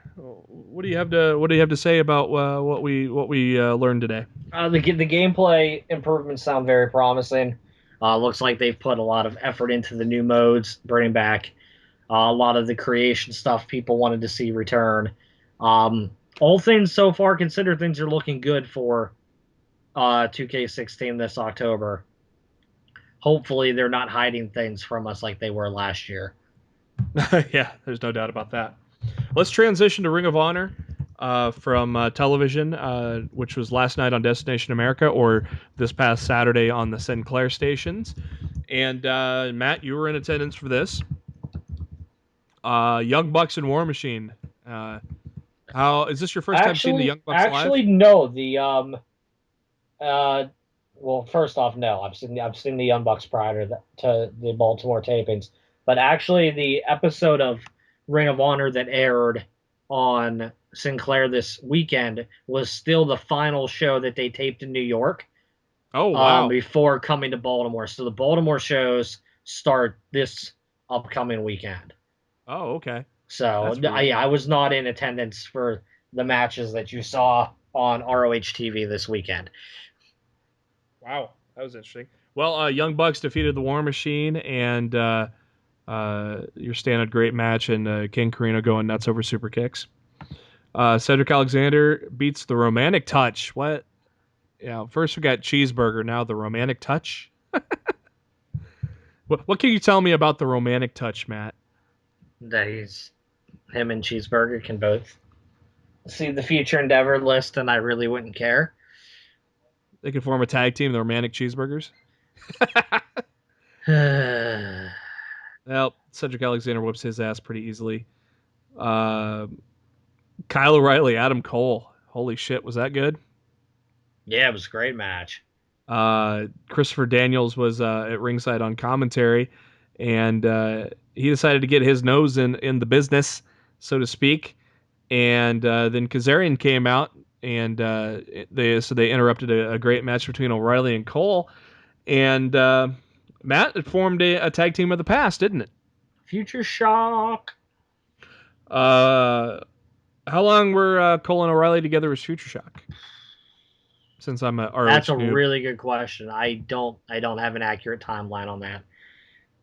you have to say about what we learned today? The gameplay improvements sound very promising. Looks like they've put a lot of effort into the new modes, bringing back a lot of the creation stuff people wanted to see return. All things so far considered, things are looking good for 2K16 this October. Hopefully, they're not hiding things from us like they were last year. Yeah, there's no doubt about that. Let's transition to Ring of Honor from television, which was last night on Destination America, or this past Saturday on the Sinclair stations. And Matt, you were in attendance for this. Young Bucks and War Machine. How is this your first time seeing the Young Bucks live? No. Uh, well, first off, no. I've seen the Young Bucks prior to the Baltimore tapings, but actually, the episode of Ring of Honor that aired on Sinclair this weekend was still the final show that they taped in New York Oh wow. before coming to Baltimore. So the Baltimore shows start this upcoming weekend. Oh okay. So That's weird. I was not in attendance for the matches that you saw on ROH TV this weekend. Wow, that was interesting. Well, Young Bucks defeated the War Machine, and your standard great match, and King Carino going nuts over super kicks. Cedric Alexander beats the Romantic Touch. What? Yeah, first we got Cheeseburger, now the Romantic Touch. What can you tell me about the Romantic Touch, Matt? That him and Cheeseburger can both see the future endeavor list, and I really wouldn't care. They could form a tag team, the Romantic Cheeseburgers. Yeah, Well, Cedric Alexander whoops his ass pretty easily. Uh, Kyle O'Reilly, Adam Cole. Holy shit, was that good? it was a great match. Christopher Daniels was at ringside on commentary, and he decided to get his nose in the business, so to speak. And then Kazarian came out, and they interrupted a great match between O'Reilly and Cole. And Matt, it formed a tag team of the past, didn't it? Future Shock. Uh, how long were Cole and O'Reilly together as Future Shock? Since I'm a That's ROH a noob. really good question. I don't have an accurate timeline on that,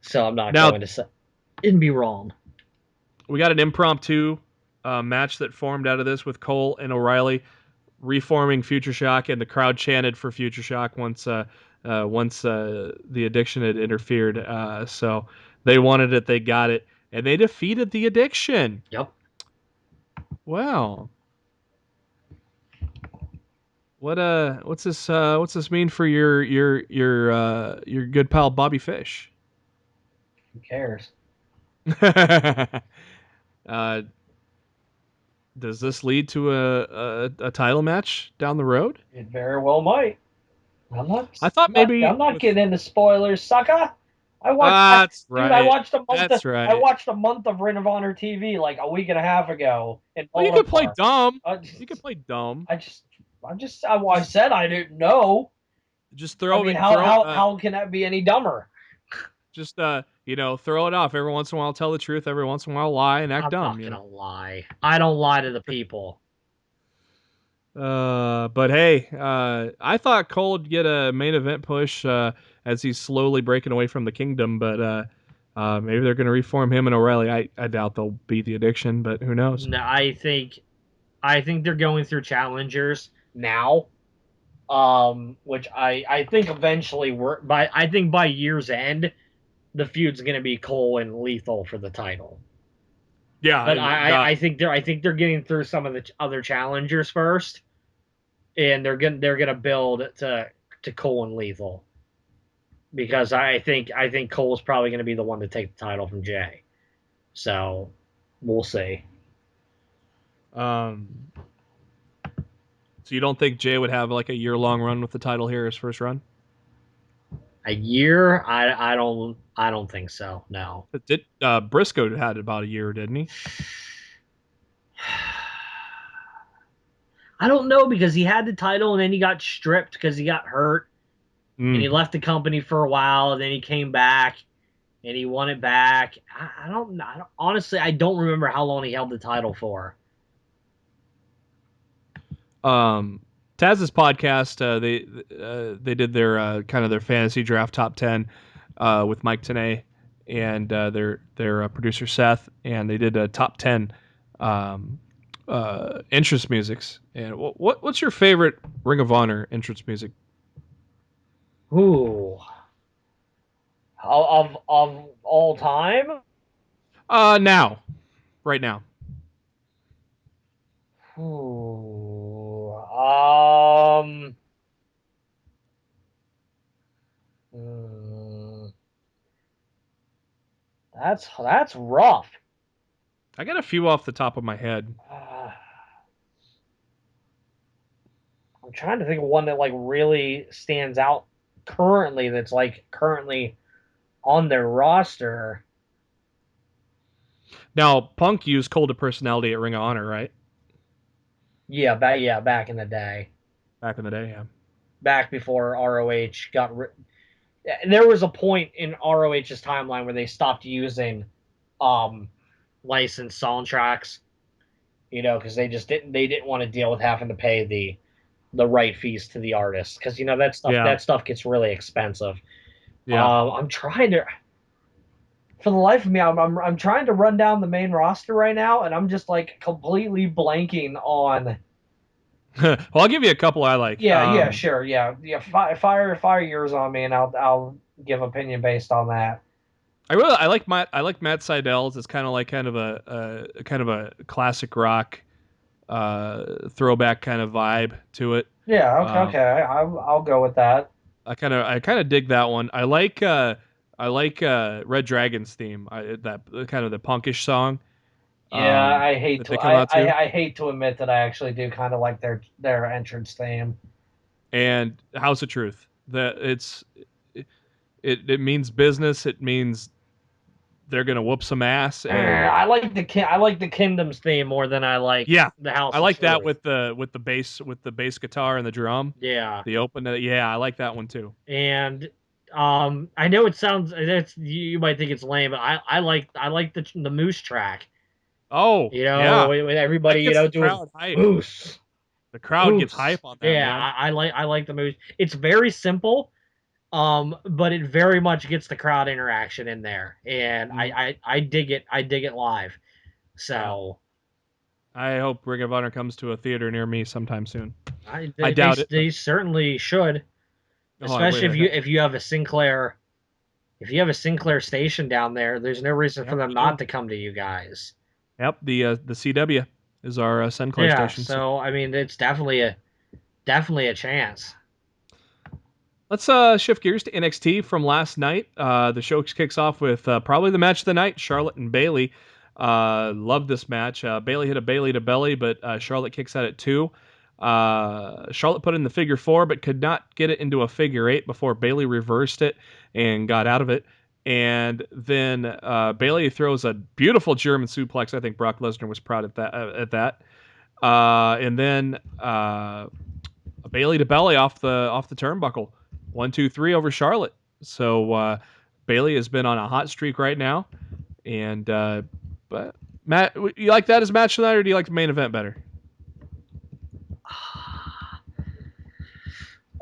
so I'm not Now going to say it'd be wrong. we got an impromptu match that formed out of this with Cole and O'Reilly reforming Future Shock, and the crowd chanted for Future Shock once the addiction had interfered. So they wanted it, they got it, and they defeated the addiction. Yep. Wow. What's this mean for your good pal Bobby Fish? Who cares? uh, does this lead to a title match down the road? It very well might. I thought maybe I'm not getting into spoilers, sucker. That's Dude, I right. watched a month. That's I right. watched a month of Ring of Honor TV like a week and a half ago in Well, you could play Baltimore. dumb. Uh, You could play dumb. I said I didn't know. Just I throw mean, it. Throw. how can that be any dumber? Just throw it off every once in a while. Tell the truth every once in a while. Lie and act I'm dumb. not gonna lie. I don't lie to the people. But hey, I thought Cole would get a main event push as he's slowly breaking away from the Kingdom, but maybe they're going to reform him and O'Reilly. I doubt they'll beat the Addiction, but who knows? No, I think they're going through challengers now, which I think eventually I think by year's end, the feud's going to be Cole and Lethal for the title. Yeah, But I think they're getting through some of the other challengers first, and they're gonna build to Cole and Lethal, because I think Cole's probably gonna be the one to take the title from Jay. So we'll see. Um, so you don't think Jay would have like a year-long run with the title here, his first run? A year? I don't think so. No. Did Briscoe had about a year, didn't he? I don't know, because he had the title and then he got stripped because he got hurt and he left the company for a while, and then he came back and he won it back. I don't know. Honestly, I don't remember how long he held the title for. Taz's podcast, they did their kind of their fantasy draft top 10 with Mike Tenay and their producer Seth, and they did a top 10 entrance musics. And what's your favorite Ring of Honor entrance music? Ooh. Of all time? Now, right now. Ooh. That's rough. I got a few off the top of my head. I'm trying to think of one that like really stands out currently, that's like currently on their roster. Now, Punk used Cult of Personality at Ring of Honor, right? Yeah, back in the day. Back in the day, yeah. Back before ROH there was a point in ROH's timeline where they stopped using licensed soundtracks, because they didn't want to deal with having to pay the right fees to the artists, because that stuff gets really expensive. Yeah. I'm trying to, for the life of me, I'm trying to run down the main roster right now, and I'm just like completely blanking on. Well, I'll give you a couple I like. Yeah, sure, yeah. Fire yours on me, and I'll give opinion based on that. I like Matt Seidel's. It's kind of a classic rock throwback kind of vibe to it. Yeah, okay. I'll go with that. I kind of dig that one. I like Red Dragon's theme. That kind of the punkish song. Yeah, that they come out to. I hate to admit that I actually do kind of like their entrance theme. And House of Truth. That it means business. It means they're gonna whoop some ass. And I like the Kingdom's theme more than I like yeah, the House I of like that Truth. with the bass guitar and the drum. Yeah, The open, yeah, I like that one too. and I know you might think it's lame, but I like the Moose track. Oh You know, yeah, with that everybody, gets the doing crowd hype. Moose, The crowd gets Moose. hype on that, Yeah, man. I like the Moose. It's very simple, but it very much gets the crowd interaction in there, and Mm, I dig it. I dig it live. yeah, So I hope Ring of Honor comes to a theater near me sometime soon. I I they they, doubt it, but they certainly should, oh, I especially would. if you have a Sinclair. If you have a Sinclair station down there, there's no reason for Yep, them we not do. to come to you guys. Yep, the CW is our Sinclair Yeah, station. So so I mean, it's definitely a chance. let's shift gears to NXT from last night. The show kicks off with probably the match of the night: Charlotte and Bayley. Loved this match. Bayley hit a Bayley to belly, but Charlotte kicks out at 2. Charlotte put in the figure 4, but could not get it into a figure 8 before Bayley reversed it and got out of it. And then Bayley throws a beautiful German suplex. I think Brock Lesnar was proud at that. And then a Bayley to belly off the turnbuckle. 1, 2, 3 over Charlotte. So Bayley has been on a hot streak right now. And but Matt, you like that as match tonight, or do you like the main event better?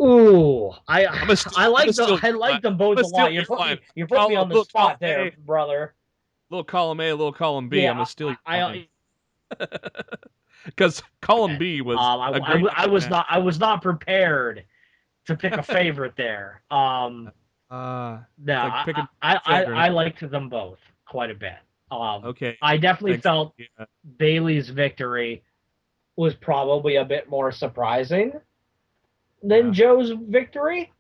Ooh, I'm gonna steal I your line. like them I'm both gonna a lot. steal your line. You put me on the Little column spot there, A, brother. little column A, little column B. I'm Yeah, gonna steal your I line because column okay. B was a I, great I was match. not I was not prepared to pick a favorite there. No, It's like picking children. I liked them both quite a bit. Okay, I definitely thanks. felt Yeah, Bailey's victory was probably a bit more surprising than yeah. Joe's victory.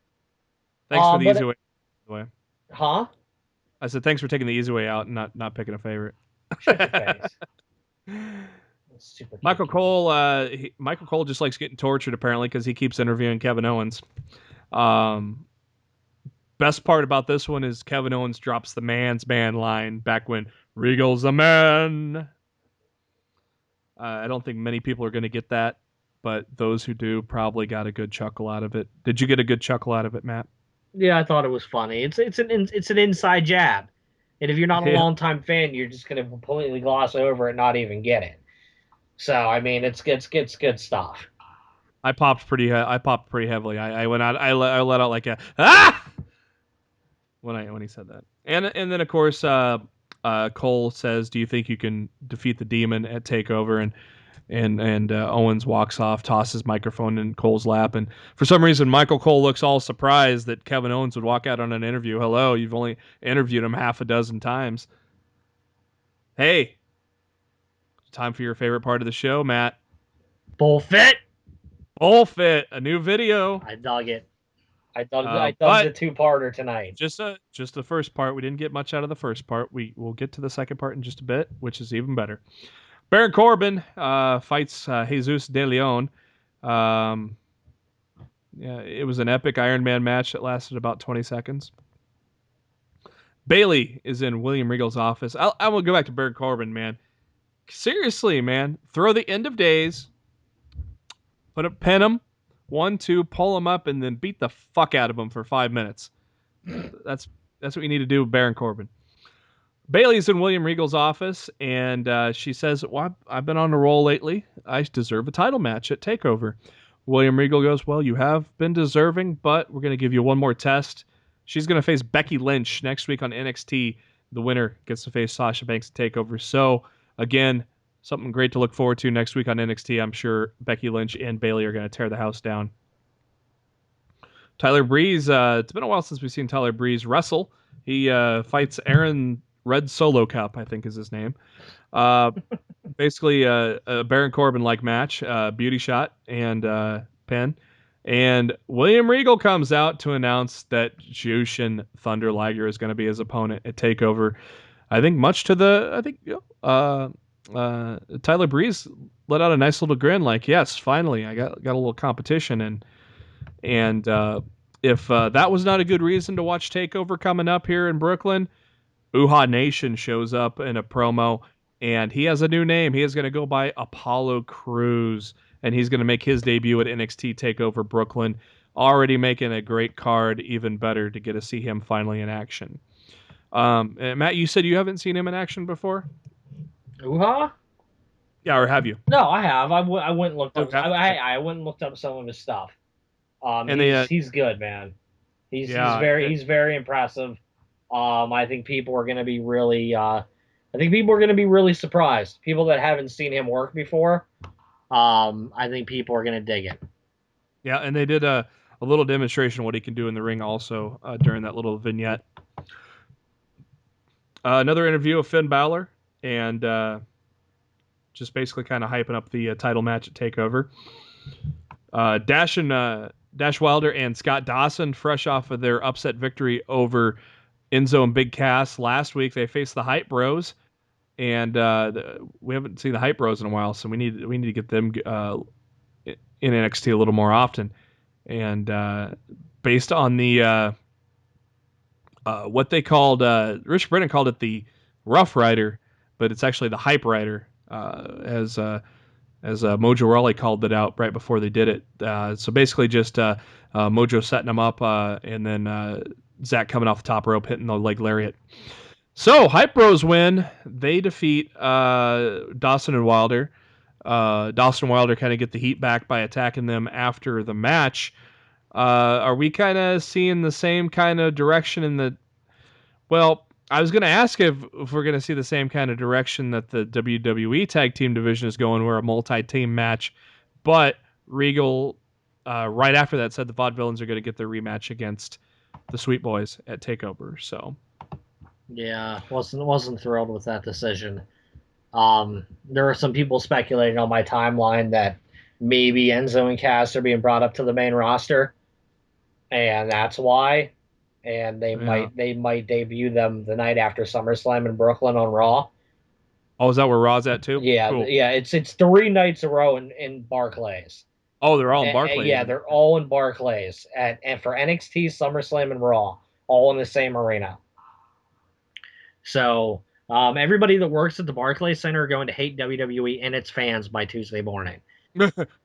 Thanks for the easy But way. By the way, huh? I said thanks for taking the easy way out and not picking a favorite. Shut your face. Super Michael cute. Cole, Michael Cole just likes getting tortured apparently because he keeps interviewing Kevin Owens. Um, Best part about this one is Kevin Owens drops the man's man line back when Regal's a man. I don't think many people are going to get that, but those who do probably got a good chuckle out of it. Did you get a good chuckle out of it, Matt? Yeah, I thought it was funny. It's an inside jab, and if you're not a Yeah, longtime fan, you're just gonna completely gloss over it, and not even get it. So I mean, it's good stuff. I popped pretty. I popped pretty heavily. I went out. I let out like a ah when he said that. And then of course Cole says, "Do you think you can defeat the Demon at Takeover?" And Owens walks off, tosses microphone in Cole's lap, and for some reason Michael Cole looks all surprised that Kevin Owens would walk out on an interview. Hello, you've only interviewed him half a dozen times. Hey, time for your favorite part of the show, Matt. Full fit. Bullfit, a new video. I dug it. I dug But the two-parter tonight. just the first part. We didn't get much out of the first part. We will get to the second part in just a bit, which is even better. Baron Corbin fights Jesus De Leon. Um, yeah, it was an epic Iron Man match that lasted about 20 seconds. Bayley is in William Regal's office. I will go back to Baron Corbin, man. Seriously, man. Throw the end of days. Pin him. 1, 2, pull him up, and then beat the fuck out of him for 5 minutes. That's what you need to do with Baron Corbin. Bayley's in William Regal's office, and she says, "Well, I've been on a roll lately. I deserve a title match at TakeOver." William Regal goes, "Well, you have been deserving, but we're going to give you one more test." She's going to face Becky Lynch next week on NXT. The winner gets to face Sasha Banks at TakeOver. So, again, something great to look forward to next week on NXT. I'm sure Becky Lynch and Bayley are going to tear the house down. Tyler Breeze, it's been a while since we've seen Tyler Breeze wrestle. He fights Aaron Red Solo Cup, I think is his name. Basically, a Baron Corbin-like match, beauty shot and pin. And William Regal comes out to announce that Jushin Thunder Liger is going to be his opponent at TakeOver. I think much to Tyler Breeze let out a nice little grin, like, "Yes, finally, I got a little competition." And if that was not a good reason to watch TakeOver coming up here in Brooklyn, Uha Nation shows up in a promo, and he has a new name. He is going to go by Apollo Crews, and he's going to make his debut at NXT Takeover Brooklyn. Already making a great card, even better to get to see him finally in action. And Matt, you said you haven't seen him in action before? Uha? Yeah, or have you? No, I have. I went and looked Oh, up. you have? Okay. I went and looked up some of his stuff. And they, He's good, man. yeah, He's very impressive. I think people are going to be really I think people are going to be really surprised. People that haven't seen him work before. I think people are going to dig it. yeah, and they did a little demonstration of what he can do in the ring also during that little vignette. Another interview of Finn Balor, and just basically kind of hyping up the title match at Takeover. Dash Wilder and Scott Dawson, fresh off of their upset victory over Enzo and Big Cass last week, they faced the Hype Bros, and we haven't seen the Hype Bros in a while, so we need to get them in NXT a little more often. And based on the what they called, Rich Brennan called it the Rough Rider, but it's actually the Hype Rider, as Mojo Rawley called it out right before they did it. So basically just Mojo setting them up, and then Zach coming off the top rope, hitting the leg lariat. So Hype Bros win. They defeat Dawson and Wilder. Dawson and Wilder kind of get the heat back by attacking them after the match. Are we kind of seeing the same kind of direction in the... Well, I was going to ask if we're going to see the same kind of direction that the WWE Tag Team division is going, where a multi-team match, but Regal, right after that, said the Vaudevillains are going to get their rematch against the Sweet Boys at TakeOver. So, Yeah, wasn't thrilled with that decision. There were some people speculating on my timeline that maybe Enzo and Cass are being brought up to the main roster, and that's why. And yeah. they might debut them the night after SummerSlam in Brooklyn on Raw. Oh, is that where Raw's at too? Yeah, Cool. yeah, it's 3 nights a row in Barclays. Oh, they're all in Barclays. Yeah, they're all in Barclays and for NXT, SummerSlam, and Raw, all in the same arena. So everybody that works at the Barclays Center are going to hate WWE and its fans by Tuesday morning.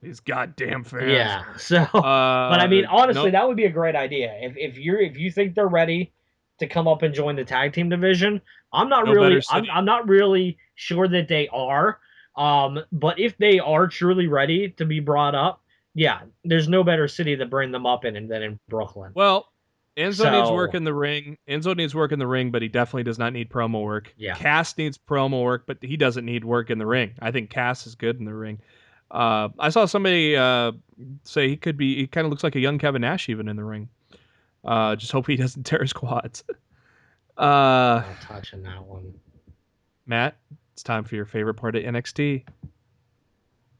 These goddamn fans. Yeah. So, but I mean, honestly, nope. that would be a great idea. If you think they're ready to come up and join the tag team division, I'm not really sure that they are. But if they are truly ready to be brought up, yeah, there's no better city to bring them up in than in Brooklyn. Well, Enzo needs work in the ring. Enzo needs work in the ring, but he definitely does not need promo work. Yeah. Cass needs promo work, but he doesn't need work in the ring. I think Cass is good in the ring. I saw somebody say he kind of looks like a young Kevin Nash even in the ring. Just hope he doesn't tear his quads. Not touching that one. Matt, it's time for your favorite part of NXT.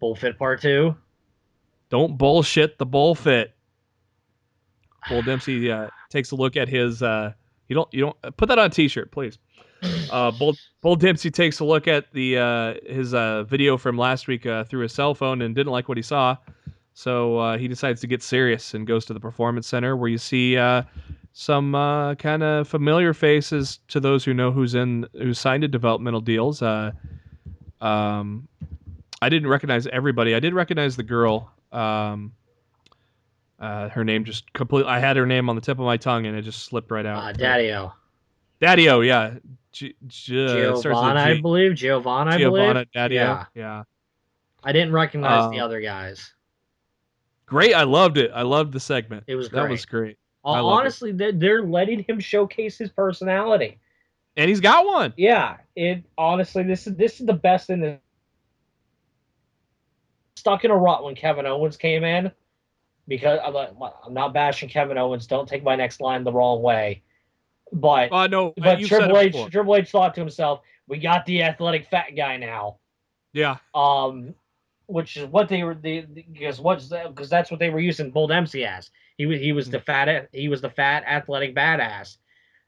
Bullfit Part 2. Don't bullshit the bullfit. Bull Dempsey takes a look at his. You don't put that on a t-shirt, please. Bull Dempsey takes a look at the his video from last week through his cell phone and didn't like what he saw, so he decides to get serious and goes to the Performance Center, where you see some kind of familiar faces to those who know who signed to developmental deals. I didn't recognize everybody. I did recognize the girl. Her name just completely... I had her name on the tip of my tongue, and it just slipped right out. Daddy-O. Daddy-O, yeah. Giovanna, I believe. Giovanna Daddy-O. Yeah. I didn't recognize the other guys. Great. I loved it. I loved the segment. It was great. That was great. Honestly, they're letting him showcase his personality. And he's got one. Yeah. Honestly, this is the best in the... Stuck in a rut when Kevin Owens came in, because I'm not bashing Kevin Owens. Don't take my next line the wrong way. But no, but Triple H thought to himself, we got the athletic fat guy now. Yeah. Which is what they were because that's what they were using Bull Dempsey as. He was the fat athletic badass.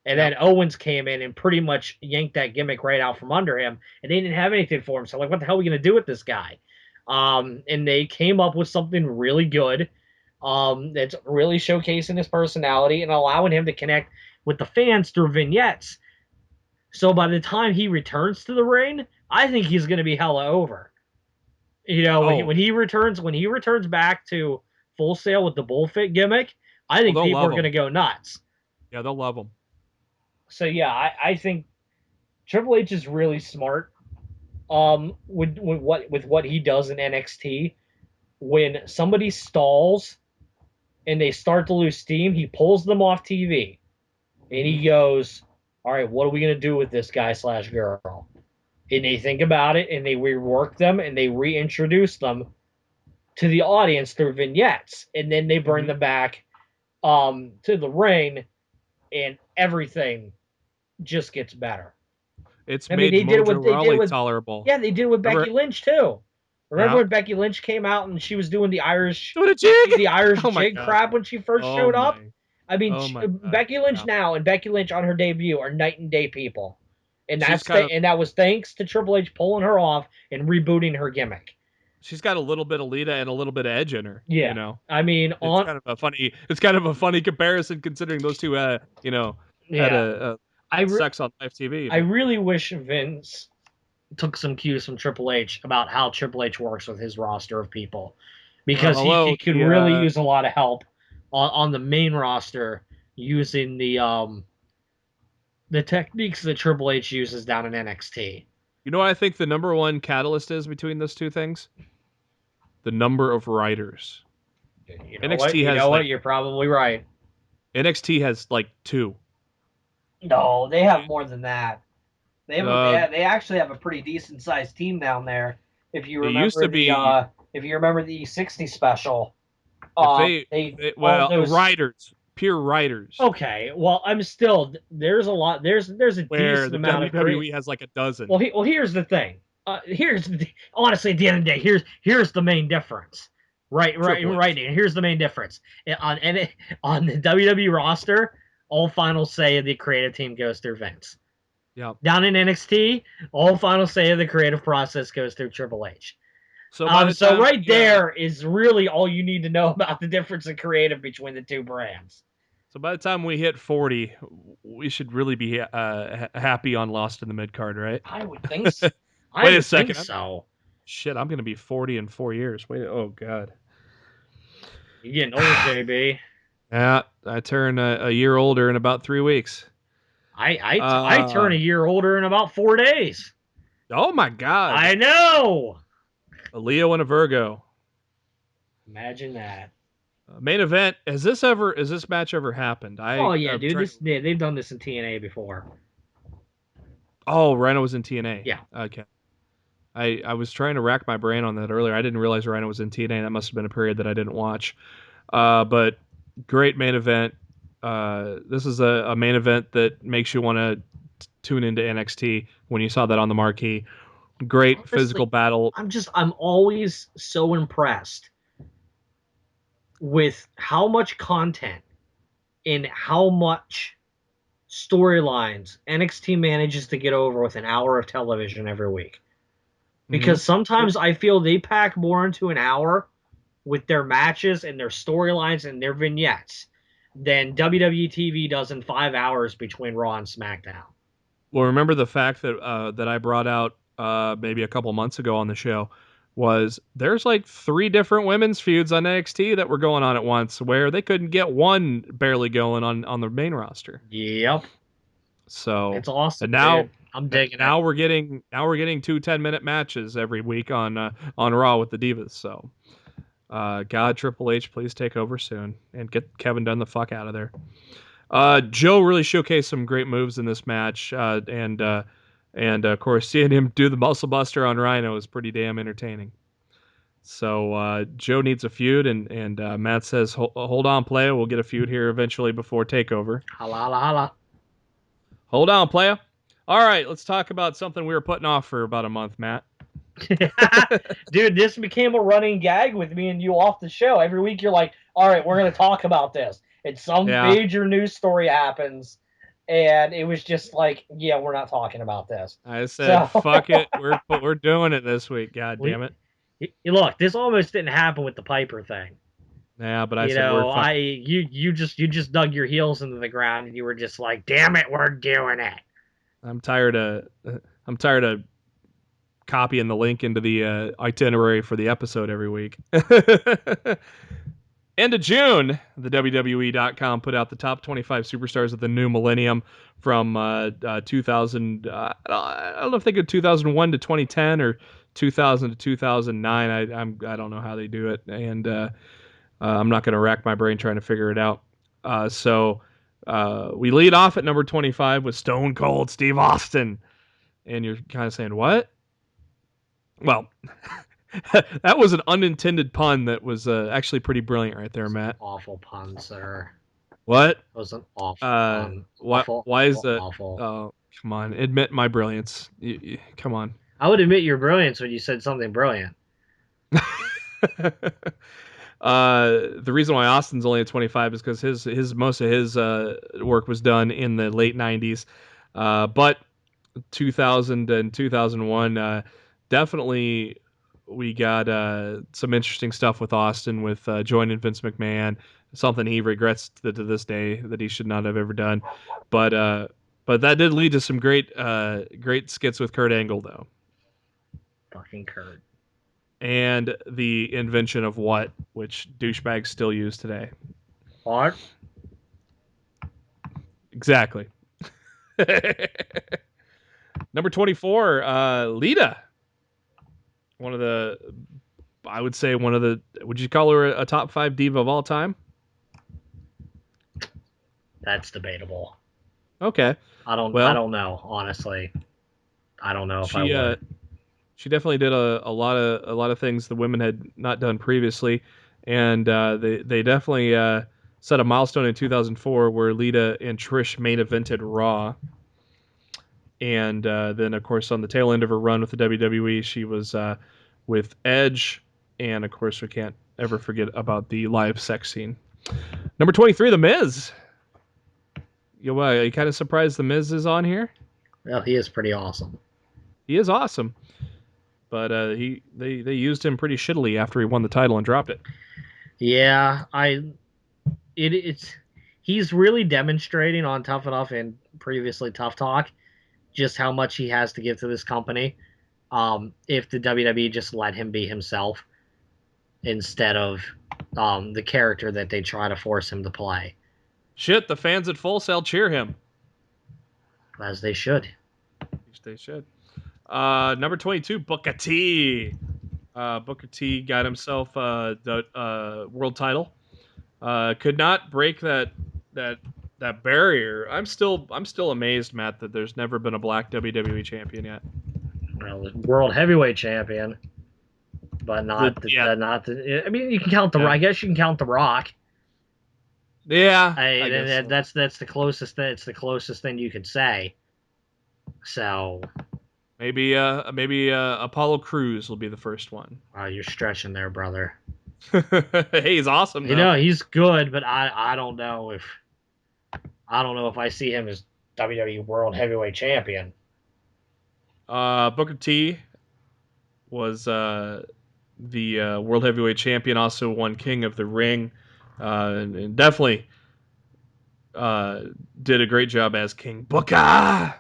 And then Owens came in and pretty much yanked that gimmick right out from under him, and they didn't have anything for him. So like, what the hell are we gonna do with this guy? And they came up with something really good. That's really showcasing his personality and allowing him to connect with the fans through vignettes. So by the time he returns to the ring, I think he's going to be hella over. You know, Oh, when he returns back to Full Sail with the bullfit gimmick, I well, think they'll people love are going to him. go nuts. Yeah, they'll love him. So yeah, I think Triple H is really smart. With what he does in NXT, when somebody stalls and they start to lose steam, he pulls them off TV and Hmm. he goes, "All right, what are we gonna do with this guy slash girl?" And they think about it and they rework them and they reintroduce them to the audience through vignettes, and then they bring Hmm. them back to the ring, and everything just gets better. It's I mean, made they did it Mojo with they did it Rawley with tolerable. yeah, they did it with Remember? Becky Lynch too. Remember Yeah. when Becky Lynch came out and she was doing Doing a jig. the Irish Oh my jig god. crap when she first Oh showed up? my. I mean, Oh my god. Becky Lynch Yeah. now and Becky Lynch on her debut are night and day people, and She's kind of. and that was thanks to Triple H pulling her off and rebooting her gimmick. She's got a little bit of Lita and a little bit of Edge in her. You Yeah, know. I mean It's on kind of a funny. It's kind of a funny comparison considering those two. Had yeah, I a sex on live TV. I But really wish Vince took some cues from Triple H about how Triple H works with his roster of people, well, because he hello. could really use a lot of help on the main roster using the techniques that Triple H uses down in NXT. You know what I think the number one catalyst is between those two things? The number of writers. You know what? NXT You has know what? like You're probably right. NXT has like two. No, they have more than that. Uh, They actually have a pretty decent sized team down there. If you it used to remember be if you remember the 60 special, if they they all well those writers, pure writers, okay. Well, I'm still there's a lot there's a where decent the amount of create. WWE has like a dozen. Well, here's the thing. Honestly, at the end of the day, here's the main difference. Triple Right. H. Here's the main difference on the WWE roster. All final say of the creative team goes through Vince. Yeah. Down in NXT, all final say of the creative process goes through Triple H. So by the So time right there is really all you need to know about the difference in creative between the two brands. we hit 40, we should really be happy on Lost in the Midcard, right? I would think. I Wait a would think second. so. Shit, I'm gonna be 40 in 4 years. Wait. Oh god. You're getting old, JB. Yeah, I turn a year older in about 3 weeks. I turn Uh, a year older in about 4 days. oh my God, I know. a Leo and a Virgo. Imagine that. Main event. Has this match ever happened? Oh I yeah, am dude. trying. They've done this in TNA before. Oh, Rhino was in TNA. Yeah. Okay. I was trying to rack my brain on that earlier. I didn't realize Rhino was in TNA. That must have been a period that I didn't watch. But great main event. This is a main event that makes you want to tune into NXT when you saw that on the marquee. Great physical Honestly, battle. I'm always so impressed with how much content and how much storylines NXT manages to get over with an hour of television every week. Hmm. Because sometimes I feel they pack more into an hour with their matches and their storylines and their vignettes than WWE TV does in 5 hours between Raw and SmackDown. Well, remember the fact that that I brought out maybe a couple months ago on the show was there's like three different women's feuds on NXT that were going on at once where they couldn't get one barely going on the main roster. Yep. So It's awesome, and now dude. I'm digging it. now we're getting two 10-minute matches every week on Raw with the Divas. So God, Triple H, please take over soon and get Kevin Dunn the fuck out of there. Joe really showcased some great moves in this match, and of course seeing him do the Muscle Buster on Rhino is pretty damn entertaining. So Joe needs a feud, and Matt says, "Hold on, playa. We'll get a feud here eventually before Takeover. Holla, holla, holla. Hold on, playa. All right, let's talk about something we were putting off for about a month, Matt. Dude, this became a running gag with me and you off the show. Every week you're like, all right, we're going to talk about this. And some Yeah, major news story happens. And it was just like, yeah, we're not talking about this. I said, So, fuck it. We're doing it this week. God damn it. look, this almost didn't happen with the Piper thing. Yeah, but I You said we're know, fucking. you just dug your heels into the ground and you were just like, damn it, we're doing it. I'm tired of copying the link into the itinerary for the episode every week. End of June, the WWE.com put out the top 25 superstars of the new millennium from 2000. I don't know if they go 2001 to 2010 or 2000 to 2009. I don't know how they do it, and I'm not going to rack my brain trying to figure it out. So we lead off at number 25 with Stone Cold Steve Austin, and you're kind of saying what? Well, that was an unintended pun that was actually pretty brilliant right there, Matt. Awful pun, sir. What? That was an awful pun. Awful, why is that? awful. Oh, come on. Admit my brilliance. Come on. I would admit your brilliance when you said something brilliant. The reason why Austin's only at 25 is because his most of his work was done in the late 90s. But 2000 and 2001, definitely we got some interesting stuff with Austin with joining Vince McMahon, something he regrets to this day that he should not have ever done. But that did lead to some great skits with Kurt Angle, though. Fucking Kurt. And the invention of what, which douchebags still use today. What? Exactly. Number 24, Lita. Would you call her a top 5 diva of all time? That's debatable. Okay. I don't know, honestly. I don't know if I would. She definitely did a lot of things the women had not done previously, and they definitely set a milestone in 2004 where Lita and Trish main evented Raw. And then, of course, on the tail end of her run with the WWE, she was with Edge. And, of course, we can't ever forget about the live sex scene. Number 23, The Miz. Are you kind of surprised The Miz is on here? Well, he is pretty awesome. He is awesome. But they used him pretty shittily after he won the title and dropped it. Yeah, he's really demonstrating on Tough Enough and previously Tough Talk just how much he has to give to this company. If the WWE just let him be himself instead of the character that they try to force him to play. Shit, the fans at Full Sail cheer him. As they should. They should. Number 22, Booker T. Booker T got himself the world title. Could not break that barrier. I'm still amazed, Matt, that there's never been a black WWE champion yet. Well, the world heavyweight champion, but not I mean, you can count I guess you can count The Rock. Yeah, I guess that's the closest. It's the closest thing you could say. So maybe Apollo Crews will be the first one. You're stretching there, brother. Hey, he's awesome. You know, he's good, but I don't know if I see him as WWE World Heavyweight Champion. Booker T was the World Heavyweight Champion, also won King of the Ring, and definitely did a great job as King Booker.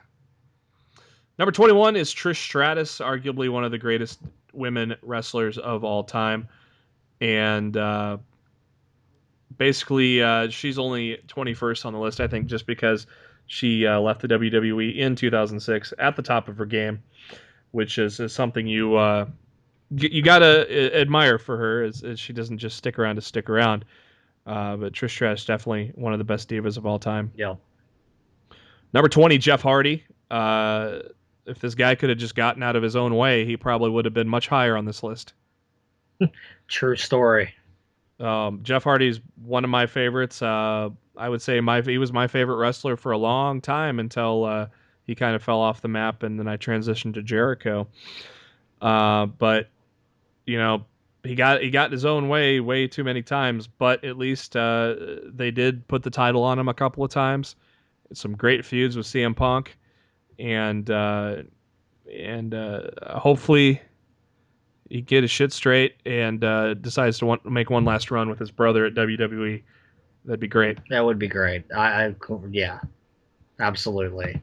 Number 21 is Trish Stratus, arguably one of the greatest women wrestlers of all time. And basically, she's only 21st on the list, I think, just because she left the WWE in 2006 at the top of her game, which is something you gotta admire for her, as she doesn't just stick around to stick around. But Trish Stratus, definitely one of the best divas of all time. Yeah. Number 20, Jeff Hardy. If this guy could have just gotten out of his own way, he probably would have been much higher on this list. True story. Jeff Hardy's one of my favorites. I would say he was my favorite wrestler for a long time until he kind of fell off the map, and then I transitioned to Jericho. But you know, he got his own way too many times. But at least they did put the title on him a couple of times. Some great feuds with CM Punk, and hopefully he get his shit straight and decides to make one last run with his brother at WWE. That'd be great. That would be great. Yeah, absolutely.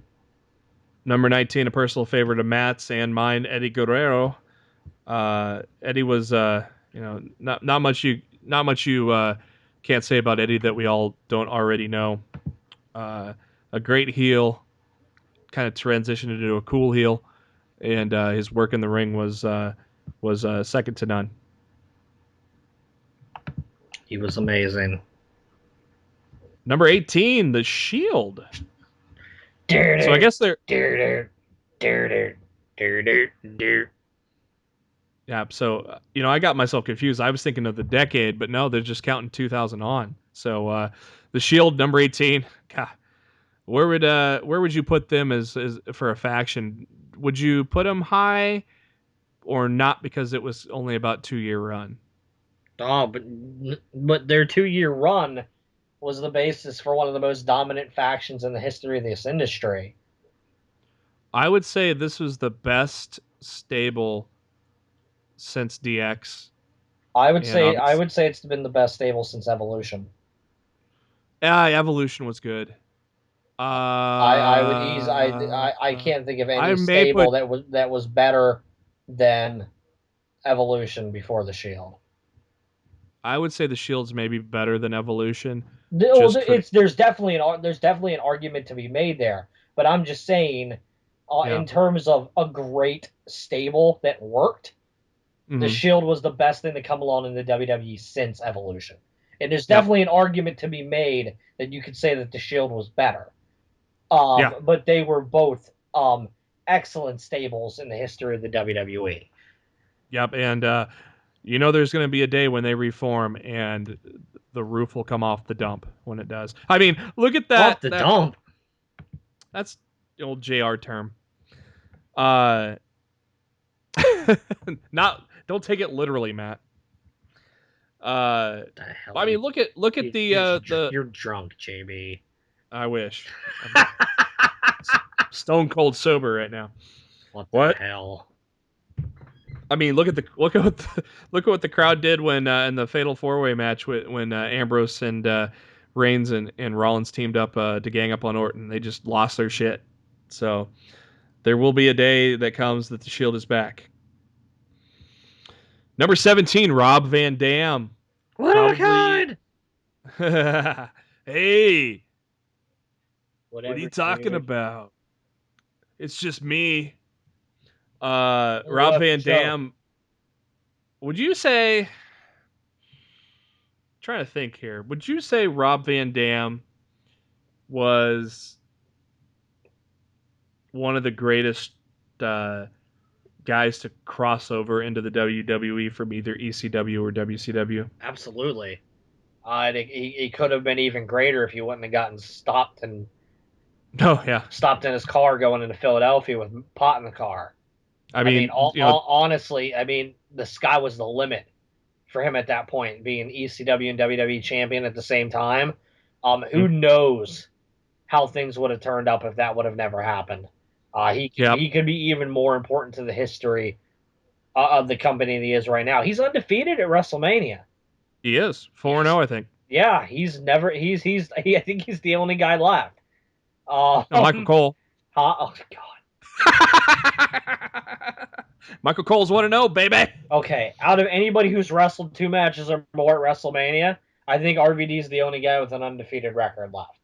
Number 19, a personal favorite of Matt's and mine, Eddie Guerrero. Eddie was, not much you can't say about Eddie that we all don't already know. A great heel, kind of transitioned into a cool heel, and his work in the ring was second to none. He was amazing. Number 18, The Shield. So I guess they're. Yeah, so, I got myself confused. I was thinking of the decade, but no, they're just counting 2000 on. So The Shield, number 18. God, where would you put them as for a faction? Would you put them high or not because it was only about 2-year run? Oh, but their 2-year run was the basis for one of the most dominant factions in the history of this industry. I would say this was the best stable since DX, I would and say obviously, it's been the best stable since Evolution. Evolution was good. I would ease I can't think of I any may stable put. that was better than Evolution before the Shield. I would say the Shield's maybe better than Evolution, Well, just for the. there's definitely an argument to be made there, but I'm just saying, Yeah. in terms of a great stable that worked, the Hmm. Shield was the best thing to come along in the WWE since Evolution. And there's Yep. definitely an argument to be made that you could say that the Shield was better. Yeah. But they were both excellent stables in the history of the WWE. Yep. And there's going to be a day when they reform and the roof will come off the dump when it does. I mean, look at Off that. the dump. That's the old JR term. Uh, not. Don't take it literally, Matt. The hell I mean, look at the. you're drunk, JB. I wish. I'm stone cold sober right now. What the What? hell? I mean, look at what the crowd did when in the Fatal 4-Way match when Ambrose and Reigns and Rollins teamed up to gang up on Orton. They just lost their shit. So there will be a day that comes that the Shield is back. Number 17, Rob Van Dam. What a Probably. card! Hey, what are Whatever, you talking dude. about? It's just me. We'll Rob have to Van joke. Dam. Would you say? Trying to think here. Would you say Rob Van Dam was one of the greatest guys to cross over into the WWE from either ECW or WCW? Absolutely. He could have been even greater if he wouldn't have gotten Oh yeah. stopped in his car going into Philadelphia with pot in the car. I I mean, mean, honestly, I mean, the sky was the limit for him at that point, being ECW and WWE champion at the same time. Who knows how things would have turned up if that would have never happened? yep, He could be even more important to the history of the company than he is right now. He's undefeated at WrestleMania. he is He's 4-0, I think. Yeah, he's never I think he's the only guy left. No, Michael Cole. Oh God. Michael Cole's 1-0, baby. Okay, out of anybody who's wrestled 2 matches or more at WrestleMania, I think RVD's the only guy with an undefeated record left.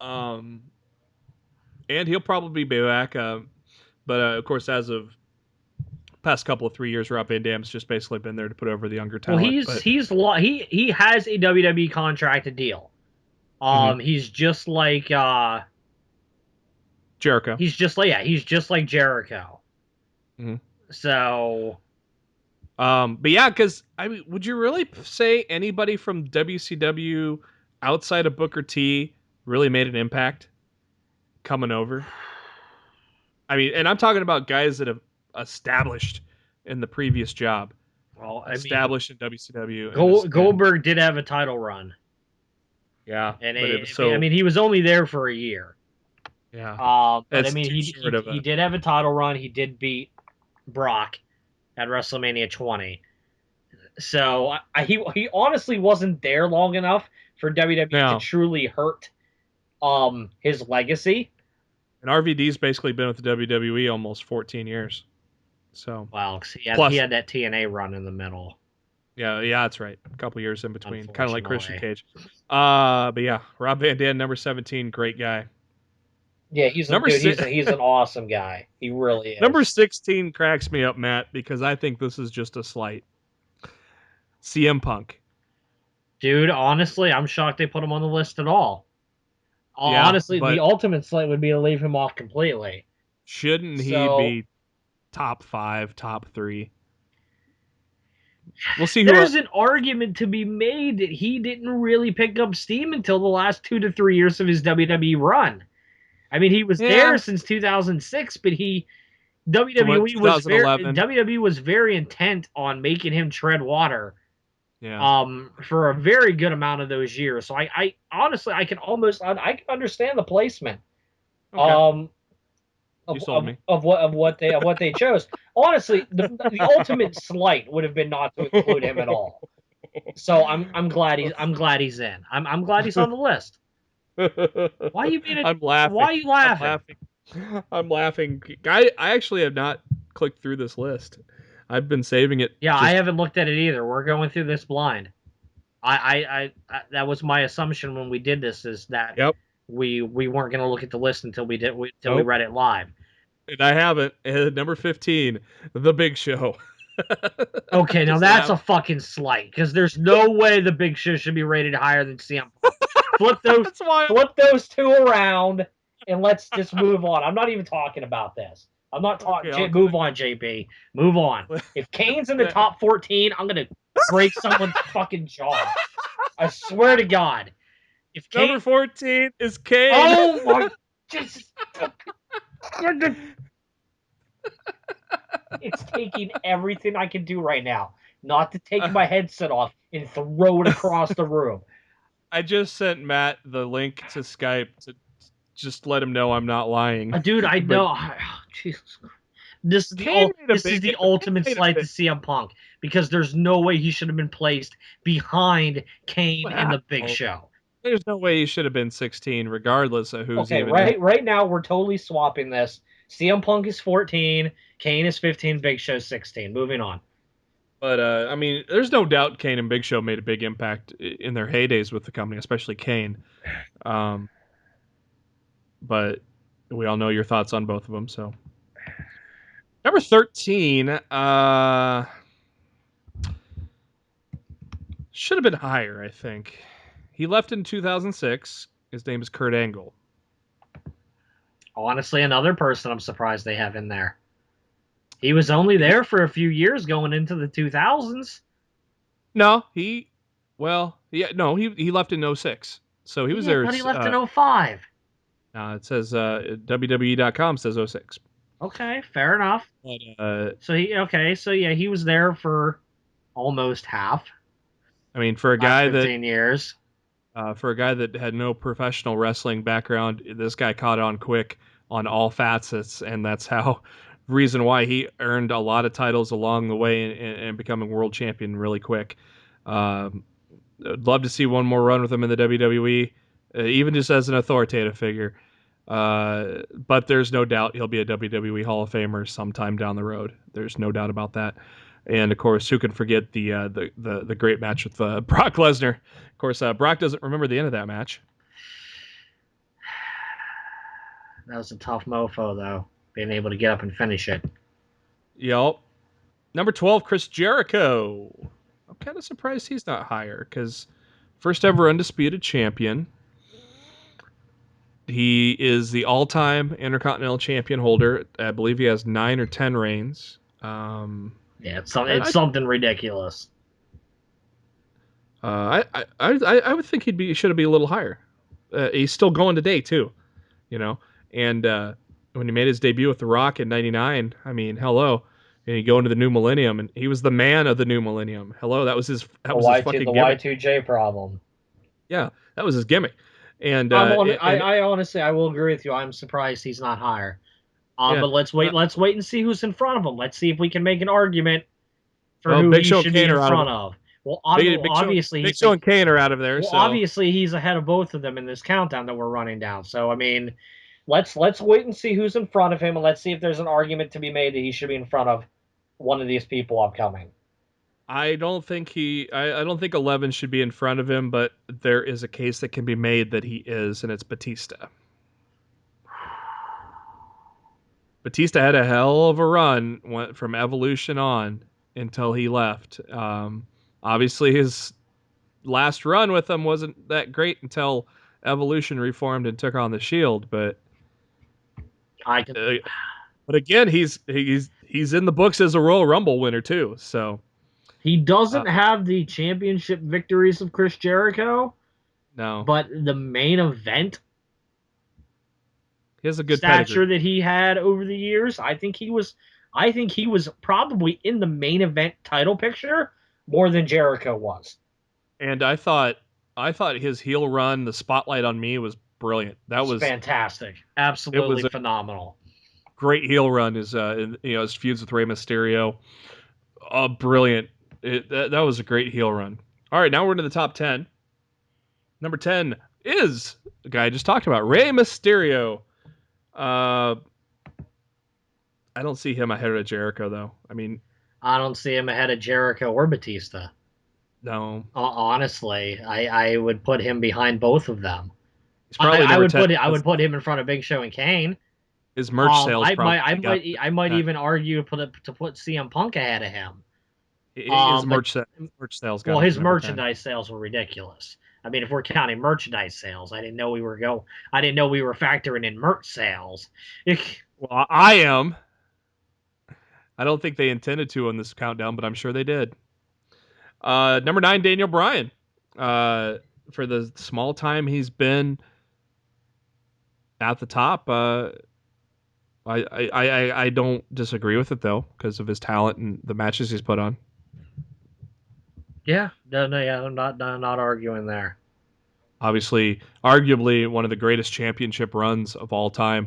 Um, and he'll probably be back. But of course, as of past couple of 3 years, Rob Van Dam's just basically been there to put over the younger Well, talent. But he has a WWE contracted deal. He's just like Jericho. he's just like Jericho. Mm-hmm. So, but yeah, because I mean, would you really say anybody from WCW outside of Booker T really made an impact coming over? I mean, and I'm talking about guys that have established in the previous job, well, I mean, established in WCW. And Goldberg did have a title run. Yeah, And but it was so. I mean, he was only there for a year. Yeah, But I it's mean, too short of he a. did have a title run. He did beat Brock at WrestleMania 20. So he honestly wasn't there long enough for WWE to No, truly hurt his legacy. And RVD's basically been with the WWE almost 14 years. So Wow, 'cause he plus, had that TNA run in the middle, yeah, that's right. A couple years in between, kind of like Christian unfortunately. Cage. But yeah, Rob Van Dam, number 17, great guy. Yeah, he's a Number dude. six, He's an awesome guy. He really number is. 16 cracks me up, Matt, because I think this is just a slight. CM Punk. Dude, honestly, I'm shocked they put him on the list at all. Yeah, Honestly, the but ultimate slate would be to leave him off completely. shouldn't he So be top 5, top 3? We'll see who. there's an argument to be made that he didn't really pick up steam until the last 2 to 3 years of his WWE run. I mean, he was there Yeah, since 2006, but to what, WWE was very intent on making him tread water Yeah. for a very good amount of those years. So I honestly I can understand the placement Okay. um You sold me. of what they chose. Honestly, the ultimate slight would have been not to include him at all. So I'm glad he's in. I'm glad he's on the list. Why are you being I'm laughing. Why are you laughing? I'm laughing. I actually have not clicked through this list. I've been saving it. Yeah, I haven't looked at it either. We're going through this blind. I that was my assumption when we did this, is that Yep. we weren't going to look at the list until we Nope. read it live. And I haven't. Number 15, The Big Show. Okay, now that's a fucking slight, because there's no way the Big Show should be rated higher than CM Punk. Flip those two around, and let's just move on. I'm not even talking about this. I'm not talking. Okay, Move on, JP. Move on. If Kane's in the top 14, I'm gonna break someone's fucking jaw. I swear to God. If Kane... Number 14 is Kane. Oh my Jesus! It's taking everything I can do right now not to take my headset off and throw it across the room. I just sent Matt the link to Skype to just let him know I'm not lying. Dude, I know. Oh, Jesus. This is the ultimate slight to CM Punk, because there's no way he should have been placed behind Kane and the Big Show. There's no way he should have been 16, regardless of who's okay, even right now we're totally swapping this. CM Punk is 14, Kane is 15, Big Show 16. Moving on. But I mean, there's no doubt Kane and Big Show made a big impact in their heydays with the company, especially Kane. But we all know your thoughts on both of them. So number 13 should have been higher, I think. He left in 2006. His name is Kurt Angle. Honestly, another person I'm surprised they have in there. He was only there for a few years going into the 2000s. No, he left in 06. So he was there. But he left in 05. It says WWE.com says 06. Okay, fair enough. But, so he was there for almost half. I mean, for a guy 15 years. For a guy that had no professional wrestling background, this guy caught on quick on all facets, and that's how reason why he earned a lot of titles along the way and becoming world champion really quick. I'd love to see one more run with him in the WWE, even just as an authoritative figure. But there's no doubt he'll be a WWE Hall of Famer sometime down the road. There's no doubt about that. And of course, who can forget the great match with Brock Lesnar? Of course, Brock doesn't remember the end of that match. That was a tough mofo, though, being able to get up and finish it. Yep. Number 12, Chris Jericho. I'm kind of surprised he's not higher, because first ever undisputed champion. He is the all-time Intercontinental Champion holder. I believe he has 9 or 10 reigns. Yeah, it's something ridiculous. I would think he should be a little higher. He's still going today too, you know. And when he made his debut with The Rock in '99, I mean, hello, and you go into the new millennium, and he was the man of the new millennium. Hello, that was his fucking gimmick. Y2J problem. Yeah, that was his gimmick. And I honestly, I will agree with you. I'm surprised he's not higher. But let's wait and see who's in front of him. Let's see if we can make an argument for who he should be in front of. Well, obviously, Big Show and Kane are out of there. Well, so obviously, he's ahead of both of them in this countdown that we're running down. So, I mean, let's wait and see who's in front of him, and let's see if there's an argument to be made that he should be in front of one of these people upcoming. I don't think I don't think 11 should be in front of him, but there is a case that can be made that he is, and it's Batista. Batista had a hell of a run, went from Evolution on until he left. Obviously, his last run with them wasn't that great until Evolution reformed and took on the Shield. I can. Uh, but again, he's in the books as a Royal Rumble winner too. So He uh, doesn't have the championship victories of Chris Jericho, no, but the main event he has a good stature pedigree. that he had over the years, I think he was probably in the main event title picture more than Jericho was. And I thought his heel run, the spotlight on me, was brilliant. It's fantastic. It Absolutely was a phenomenal. great heel run. His feuds with Rey Mysterio, brilliant. That was a great heel run. All right, now we're into the top 10. Number 10 is the guy I just talked about, Rey Mysterio. Uh, I don't see him ahead of Jericho though. I mean, I don't see him ahead of Jericho or Batista. no, Honestly, I would put him behind both of them. he's probably number 10 I because would put him in front of Big Show and Kane. his merch sales probably got I might that. even argue to put CM Punk ahead of him. His But merch sales got well, him to his number 10. merchandise sales were ridiculous. I mean, if we're counting merchandise sales, I didn't know we were factoring in merch sales. Well, I am. I don't think they intended to on this countdown, but I'm sure they did. Number 9, Daniel Bryan. For the small time he's been at the top, I don't disagree with it though because of his talent and the matches he's put on. Yeah, no, yeah, I'm not arguing there. Obviously, arguably one of the greatest championship runs of all time,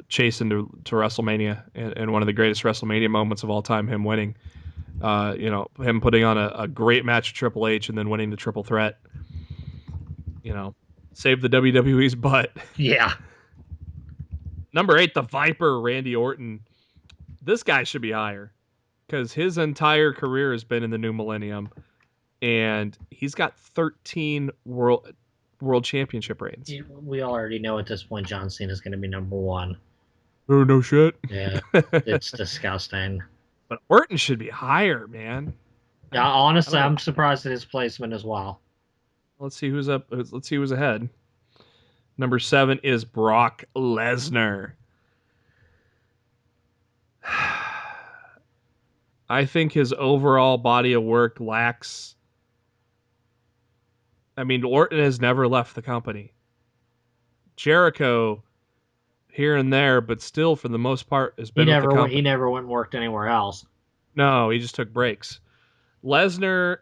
chasing to WrestleMania, and one of the greatest WrestleMania moments of all time, him winning. Him putting on a great match with Triple H and then winning the triple threat. Saved the WWE's butt. Yeah, Number 8, the Viper, Randy Orton. This guy should be higher because his entire career has been in the new millennium, and he's got 13 world championship reigns. we already know at this point John Cena is going to be number one. Oh no shit. Yeah, it's disgusting. But Orton should be higher, man. Yeah, I honestly, don't know. I'm surprised at his placement as well. Let's see who's up. Let's see who's ahead. Number 7 is Brock Lesnar. I think his overall body of work lacks. I mean, Orton has never left the company. Jericho here and there, but still for the most part has been with the He company. never went and worked anywhere else. No, he just took breaks. Lesnar,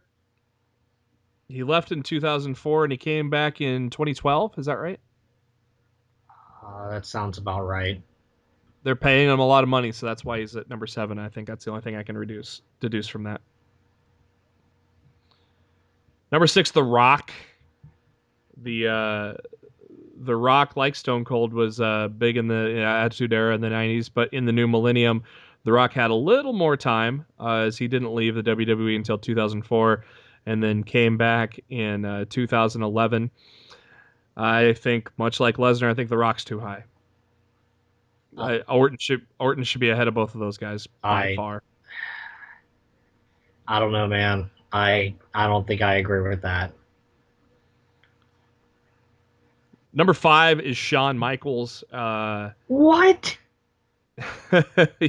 he left in 2004 and he came back in 2012. Is that right? That sounds about right. They're paying him a lot of money, so that's why he's at number 7. I think that's the only thing I can deduce from that. Number 6, The Rock. The Rock, like Stone Cold, was big in the Attitude Era in the 90s, but in the new millennium, The Rock had a little more time as he didn't leave the WWE until 2004 and then came back in 2011. I think, much like Lesnar, I think The Rock's too high. Orton should be ahead of both of those guys by I far. I don't know, man. I don't think I agree with that. Number 5 is Shawn Michaels. What?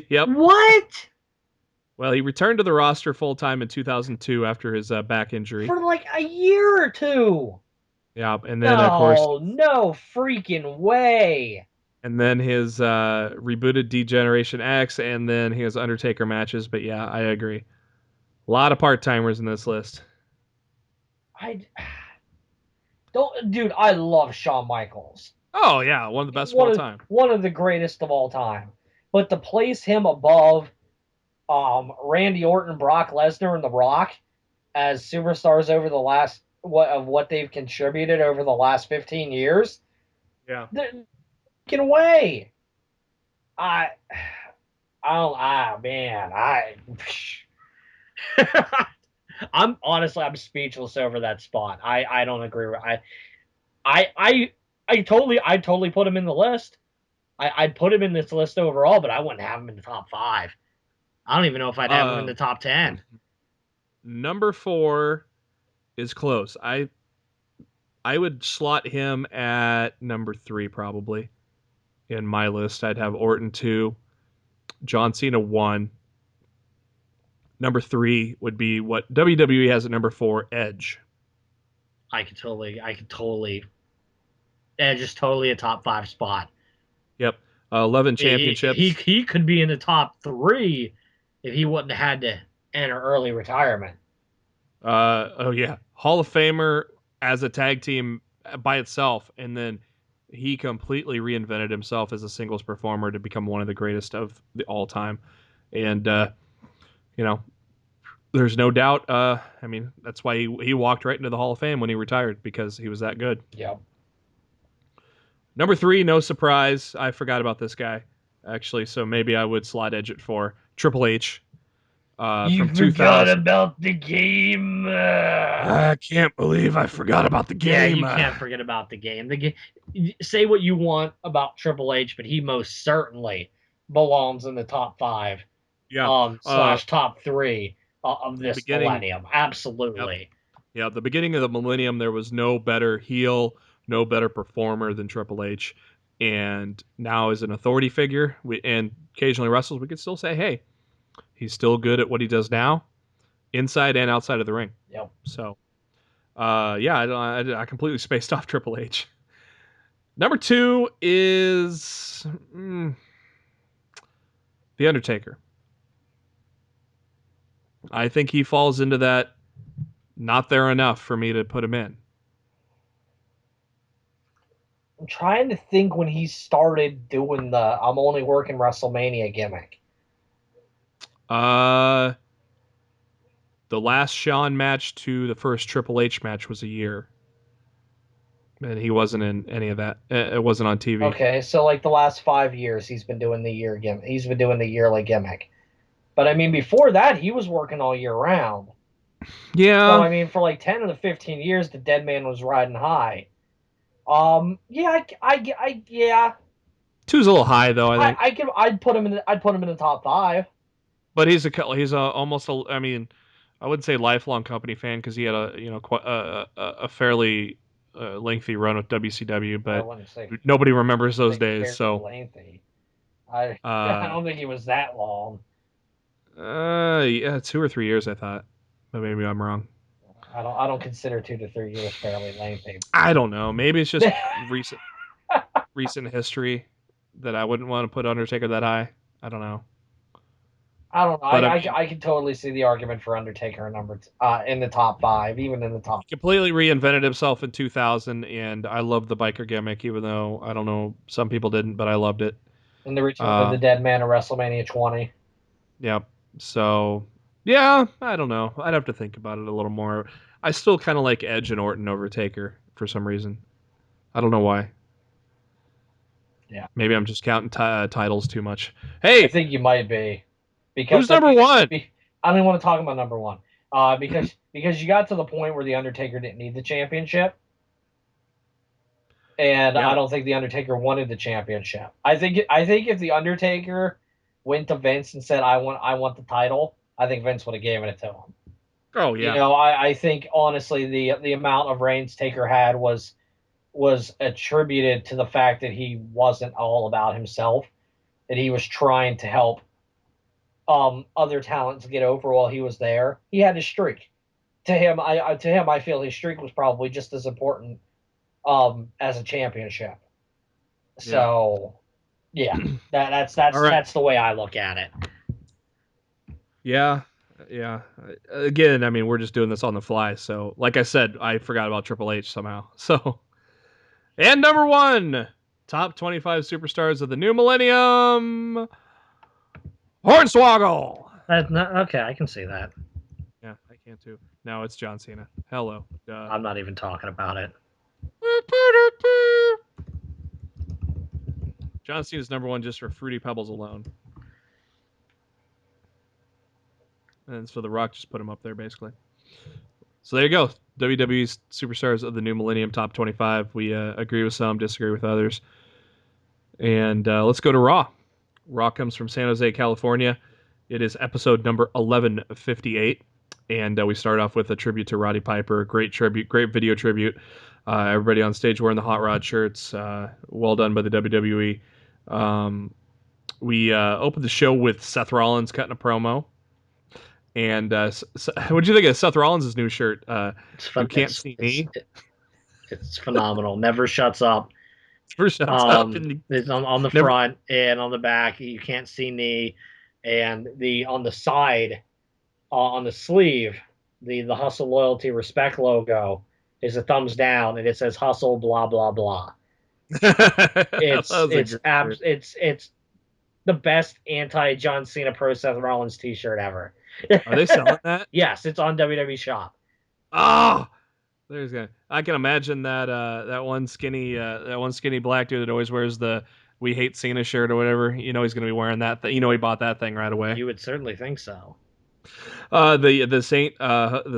Yep. What? Well, he returned to the roster full time in 2002 after his back injury. For like a year or two. Yeah, and then of course, No freaking way. and then his rebooted D-Generation X, and then his Undertaker matches. But yeah, I agree. A lot of part timers in this list. I don't, dude. I love Shawn Michaels. Oh yeah, one of the best of all time. One of the greatest of all time. But to place him above Randy Orton, Brock Lesnar, and The Rock as superstars over the last what they've contributed over the last 15 years. Yeah. way. I, man, I'm honestly, I'm speechless over that spot. I don't agree with, I, I, I totally put him in the list. I'd put him in this list overall, but I wouldn't have him in the top 5. I don't even know if I'd have him in the top 10. Number 4 is close. I would slot him at number 3 probably in my list. I'd have Orton 2, John Cena 1. Number 3 would be what WWE has at number 4, Edge. I could totally. Edge is totally a top 5 spot. Yep. 11 championships. He could be in the top 3 if he wouldn't have had to enter early retirement. Oh yeah, Hall of Famer as a tag team by itself, and then he completely reinvented himself as a singles performer to become one of the greatest of the all time. And you know, there's no doubt. I mean, that's why he walked right into the Hall of Fame when he retired, because he was that good. Yep. Number 3, no surprise. I forgot about this guy actually, so maybe I would slot Edge at 4. Triple H. You From forgot 2000. about the game. I can't believe I forgot about the Yeah, game. you can't forget about the game. The game. Say what you want about Triple H, but he most certainly belongs in the top 5, Yeah. slash top 3 of The this beginning. millennium. Yep. Absolutely. Yeah, the beginning of the millennium, there was no better heel, no better performer than Triple H. And now, as an authority figure, and occasionally wrestles, we could still say, hey, he's still good at what he does now, inside and outside of the ring. Yep. So, yeah, I completely spaced off Triple H. Number 2 is The Undertaker. I think he falls into that not there enough for me to put him in. I'm trying to think when he started doing the I'm only working WrestleMania gimmick. The last Shawn match to the first Triple H match was a year, and he wasn't in any of that. It wasn't on TV. Okay, so like the last 5 years, he's been doing the year gimmick. He's been doing the yearly gimmick. But I mean, before that, he was working all year round. So Yeah, I mean, for like 10 of the 15 years, the dead man was riding high. Yeah, yeah, two's a little high though, I think. I'd put him in the top 5. But he's almost a. I mean, I wouldn't say lifelong company fan because he had a fairly lengthy run with WCW, I but wouldn't say nobody remembers those say days. fairly So, lengthy. I I uh, don't think he was that long. yeah, 2 or 3 years I thought, but maybe I'm wrong. I don't consider 2 to 3 years fairly lengthy. I don't know. Maybe it's just recent history that I wouldn't want to put Undertaker that high. I don't know. I don't know. But I mean, I can totally see the argument for Undertaker in the top 5, even in the top. he completely reinvented himself in 2000, and I love the biker gimmick, even though I don't know, some people didn't, but I loved it. In the Return of Uh, the Dead Man at WrestleMania 20. yeah. So, yeah, I don't know. I'd have to think about it a little more. I still kind of like Edge and Orton over Taker for some reason. I don't know why. Yeah, Maybe I'm just counting titles too much. I Hey, think you might be because who's number one? I don't even want to talk about number 1. Because you got to the point where the Undertaker didn't need the championship, and I Yeah. don't think the Undertaker wanted the championship. I think if the Undertaker went to Vince and said I want the title, I think Vince would have given it to him. Oh, You yeah. know, I think honestly the amount of reigns Taker had was attributed to the fact that he wasn't all about himself, that he was trying to help other talents get over while he was there. He had his streak. To him I feel his streak was probably just as important as a championship. Yeah. So yeah, All right. that's the way I look at it. Yeah. Yeah. Again, I mean, we're just doing this on the fly. So, like I said, I forgot about Triple H somehow. So, and number 1, top 25 superstars of the new millennium, Hornswoggle. That's not, okay, I can see that. Yeah, I can too. Now it's John Cena. Hello. Duh. I'm not even talking about it. John Cena's number one just for Fruity Pebbles alone. And so The Rock just put him up there, basically. So there you go. WWE's Superstars of the New Millennium Top 25. We agree with some, disagree with others. And let's go to Raw. Raw comes from San Jose, California. It is episode number 1158. And we start off with a tribute to Roddy Piper. Great tribute, great video tribute. Everybody on stage wearing the Hot Rod shirts. Well done by the WWE. We opened the show with Seth Rollins cutting a promo. And what do you think of Seth Rollins' new shirt? You can't see me. It's phenomenal. Never shuts up. First shuts up. It's on the front and on the back. You can't see knee, and on the side, on the sleeve, the Hustle, Loyalty, Respect logo is a thumbs down, and it says Hustle, blah blah blah. It's the best anti John Cena pro Seth Rollins T-shirt ever. Are they selling that? Yes, it's on WWE Shop. Oh, I can imagine that one skinny black dude that always wears the "We Hate Cena" shirt or whatever. You know he's going to be wearing that. He bought that thing right away. You would certainly think so. The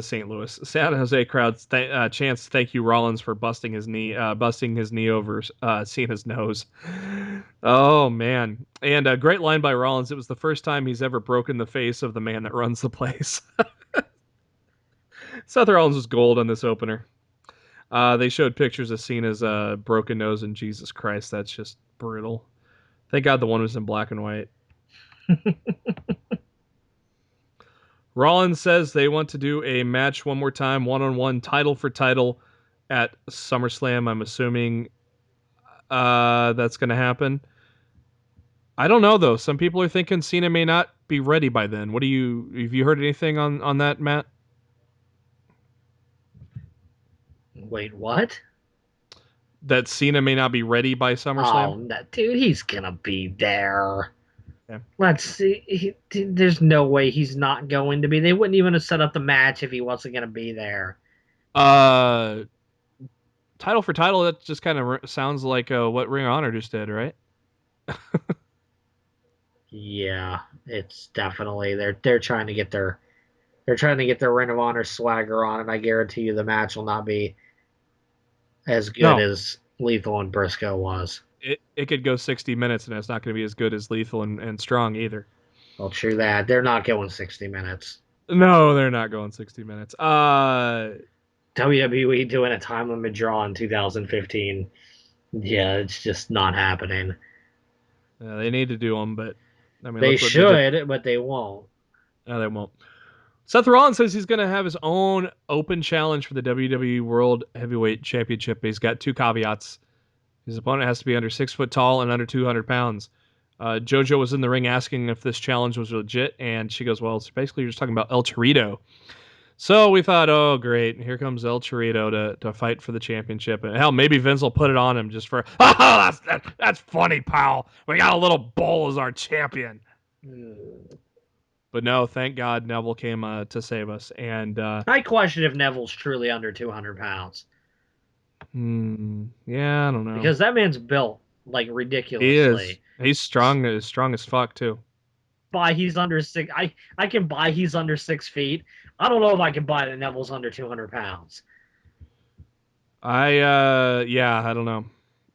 St. Louis San Jose crowd chants "Thank you Rollins for busting his knee over Cena's nose." Oh man! And a great line by Rollins. It was the first time he's ever broken the face of the man that runs the place. Seth Rollins was gold on this opener. They showed pictures of Cena's broken nose, and Jesus Christ, that's just brutal. Thank God the one was in black and white. Rollins says they want to do a match one more time, one-on-one, title for title at SummerSlam. I'm assuming that's going to happen. I don't know, though. Some people are thinking Cena may not be ready by then. Have you heard anything on that, Matt? Wait, what? That Cena may not be ready by SummerSlam? Oh, dude, he's going to be there. Yeah. Let's see. There's no way he's not going to be. They wouldn't even have set up the match if he wasn't going to be there. Title for title, that just kind of sounds like what Ring of Honor just did, right? Yeah, it's definitely they're trying to get their Ring of Honor swagger on, and I guarantee you the match will not be as good as Lethal and Briscoe was. It could go 60 minutes, and it's not going to be as good as Lethal and Strong either. Well, true that. They're not going 60 minutes. No, they're not going 60 minutes. WWE doing a time limit draw in 2015. Yeah, it's just not happening. They need to do them, but I mean, they should, but they won't. No, they won't. Seth Rollins says he's going to have his own open challenge for the WWE World Heavyweight Championship. He's got two caveats. His opponent has to be under 6 foot tall and under 200 pounds. JoJo was in the ring asking if this challenge was legit, and she goes, well, it's basically you're just talking about El Torito. So we thought, oh, great, here comes El Torito to fight for the championship. And hell, maybe Vince will put it on him just for, oh, that's funny, pal. We got a little bull as our champion. But no, thank God Neville came to save us. And I question if Neville's truly under 200 pounds. Yeah, I don't know. Because that man's built like ridiculously. He is. He's strong as fuck too. He's under 6. I can buy he's under 6 feet. I don't know if I can buy that Neville's under 200 pounds. I don't know.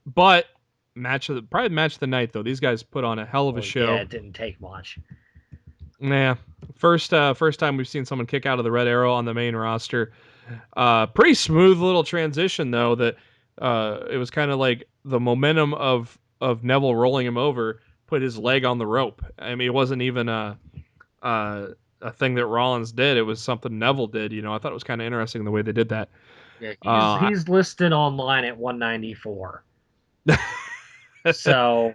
But probably match of the night though. These guys put on a hell of a show. Yeah, it didn't take much. Yeah. First time we've seen someone kick out of the Red Arrow on the main roster. Pretty smooth little transition though, that it was kind of like the momentum of Neville rolling him over put his leg on the rope. I mean, it wasn't even a thing that Rollins did. It was something Neville did. I thought it was kind of interesting the way they did that. Yeah, he's listed online at 194. So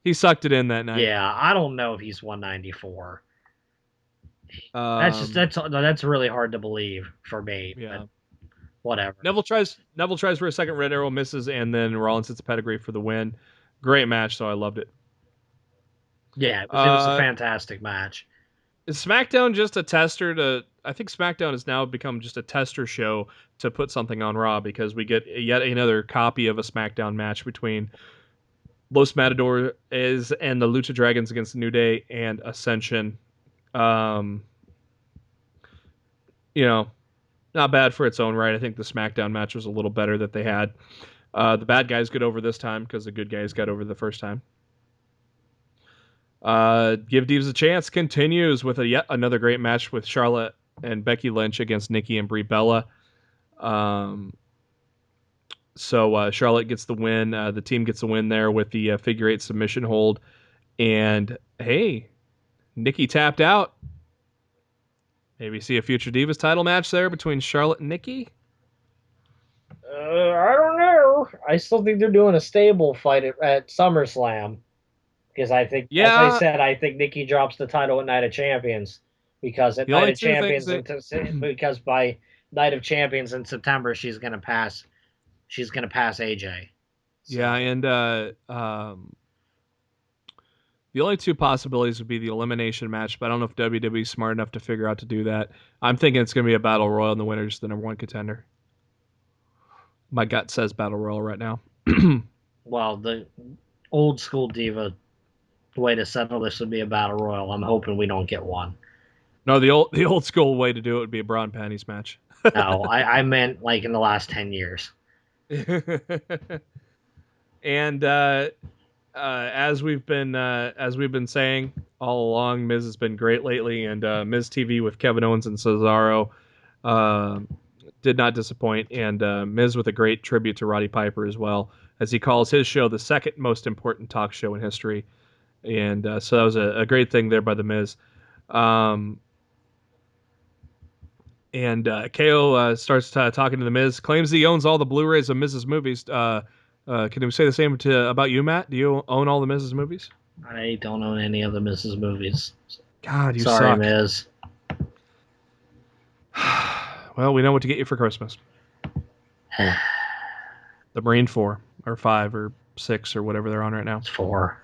he sucked it in that night. Yeah, I don't know if he's 194. That's really hard to believe for me. Yeah. But whatever. Neville tries for a second Red Arrow, misses, and then Rollins hits a pedigree for the win. Great match, so I loved it. Yeah, it was a fantastic match. Is SmackDown just a tester I think SmackDown has now become just a tester show to put something on Raw, because we get yet another copy of a SmackDown match between Los Matadores and the Lucha Dragons against New Day and Ascension. Um, you know, not bad for its own right. I think the SmackDown match was a little better that they had. The bad guys get over this time because the good guys got over the first time. Give Divas a Chance continues with yet another great match with Charlotte and Becky Lynch against Nikki and Brie Bella. So Charlotte gets the win. The team gets the win there with the figure 8 submission hold. And hey, Nikki tapped out. Maybe see a future Divas title match there between Charlotte and Nikki. I don't know. I still think they're doing a stable fight at SummerSlam because I think, as I Yeah, said, I think Nikki drops the title at Night of Champions because at the Night only of two things Champions that because by Night of Champions in September she's gonna pass. She's gonna pass AJ. yeah, So and the only two possibilities would be the elimination match, but I don't know if WWE's smart enough to figure out to do that. I'm thinking it's going to be a battle royal, and the winner's the number one contender. My gut says battle royal right now. well, the old school diva way to settle this would be a battle royal. I'm hoping we don't get one. No, the old school way to do it would be a bra and panties match. No, I meant like in the last 10 years. And as we've been saying all along, Miz has been great lately, and Miz TV with Kevin Owens and Cesaro uh, did not disappoint, and Miz with a great tribute to Roddy Piper as well, as he calls his show the second most important talk show in history, and so that was a great thing there by the Miz. Um, and KO starts talking to the Miz, claims he owns all the Blu-rays of Miz's movies. Can you say the same about you, Matt? Do you own all the Miz's movies? I don't own any of the Mrs. movies. God, you Sorry, suck. Miz. Well, we know what to get you for Christmas. The Marine 4 or 5 or 6 or whatever they're on right now. It's 4.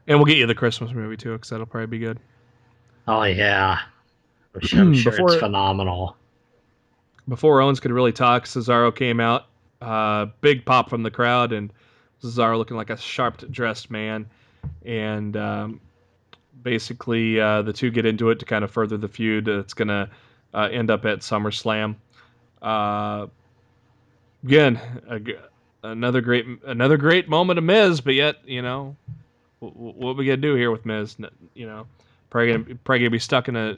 And we'll get you the Christmas movie too, because that'll probably be good. Oh yeah, I'm sure it's before phenomenal. before Owens could really talk, Cesaro came out. Big pop from the crowd, and Cesaro looking like a sharp dressed man. And basically, the two get into it to kind of further the feud. It's going to end up at SummerSlam. Again, another great moment of Miz, but yet, what we gonna do here with Miz? Probably gonna be stuck in a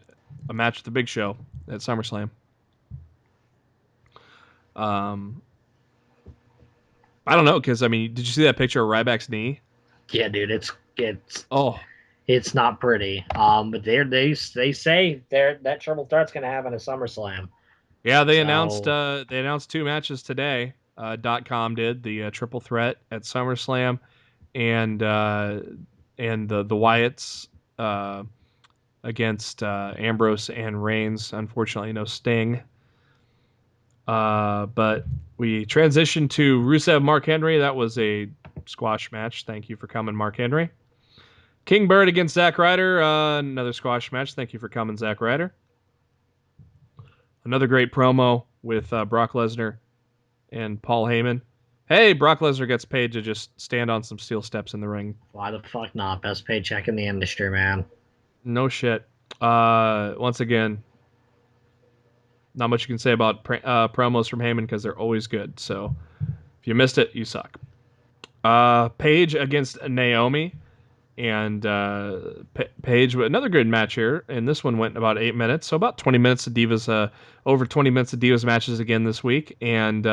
match with the Big Show at SummerSlam. I don't know, because I mean, did you see that picture of Ryback's knee? Yeah, dude, it's Oh, it's not pretty. But they say that triple threat's gonna happen at SummerSlam. yeah, they So announced two matches today. .com did the triple threat at SummerSlam, and the Wyatts against Ambrose and Reigns. Unfortunately, no Sting. But we transitioned to Rusev Mark Henry. That was a squash match. Thank you for coming, Mark Henry. King Bird against Zack Ryder. Another squash match. Thank you for coming, Zack Ryder. Another great promo with Brock Lesnar and Paul Heyman. Hey, Brock Lesnar gets paid to just stand on some steel steps in the ring. why the fuck not? Best paycheck in the industry, man. No shit. Once again, not much you can say about promos from Heyman because they're always good. So if you missed it, you suck. Paige against Naomi. And Paige, another good match here. And this one went about 8 minutes. So about 20 minutes of Divas, over 20 minutes of Divas matches again this week. And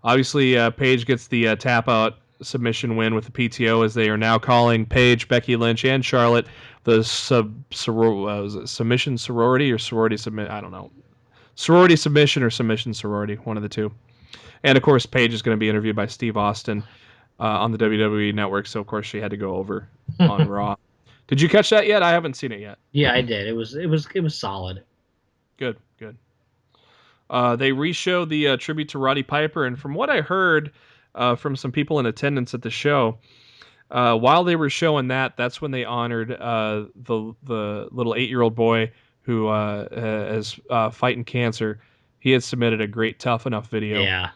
obviously, Paige gets the tap out submission win with the PTO, as they are now calling Paige, Becky Lynch, and Charlotte the submission sorority or sorority submit. I don't know. Sorority submission or submission sorority, one of the two. And of course, Paige is going to be interviewed by Steve Austin on the WWE Network, so of course she had to go over on Raw. Did you catch that yet? I haven't seen it yet. Yeah, I did. It was solid. Good. They re-showed the tribute to Roddy Piper, and from what I heard from some people in attendance at the show, while they were showing that, that's when they honored the little 8-year-old boy who is fighting cancer. He had submitted a great Tough Enough video. Yeah.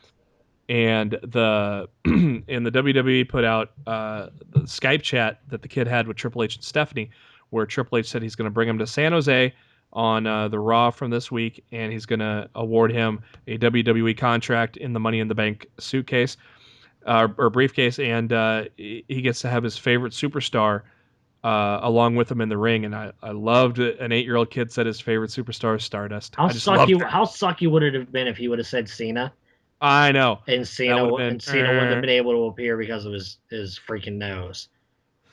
and the and the WWE put out the Skype chat that the kid had with Triple H and Stephanie, where Triple H said he's going to bring him to San Jose on the Raw from this week, and he's going to award him a WWE contract in the Money in the Bank suitcase or briefcase, and he gets to have his favorite superstar along with him in the ring. And I loved it. An 8-year-old kid said his favorite superstar is Stardust. I just loved that. How sucky would it have been if he would have said Cena I know and that would have been. Cena wouldn't have been able to appear because of his freaking nose.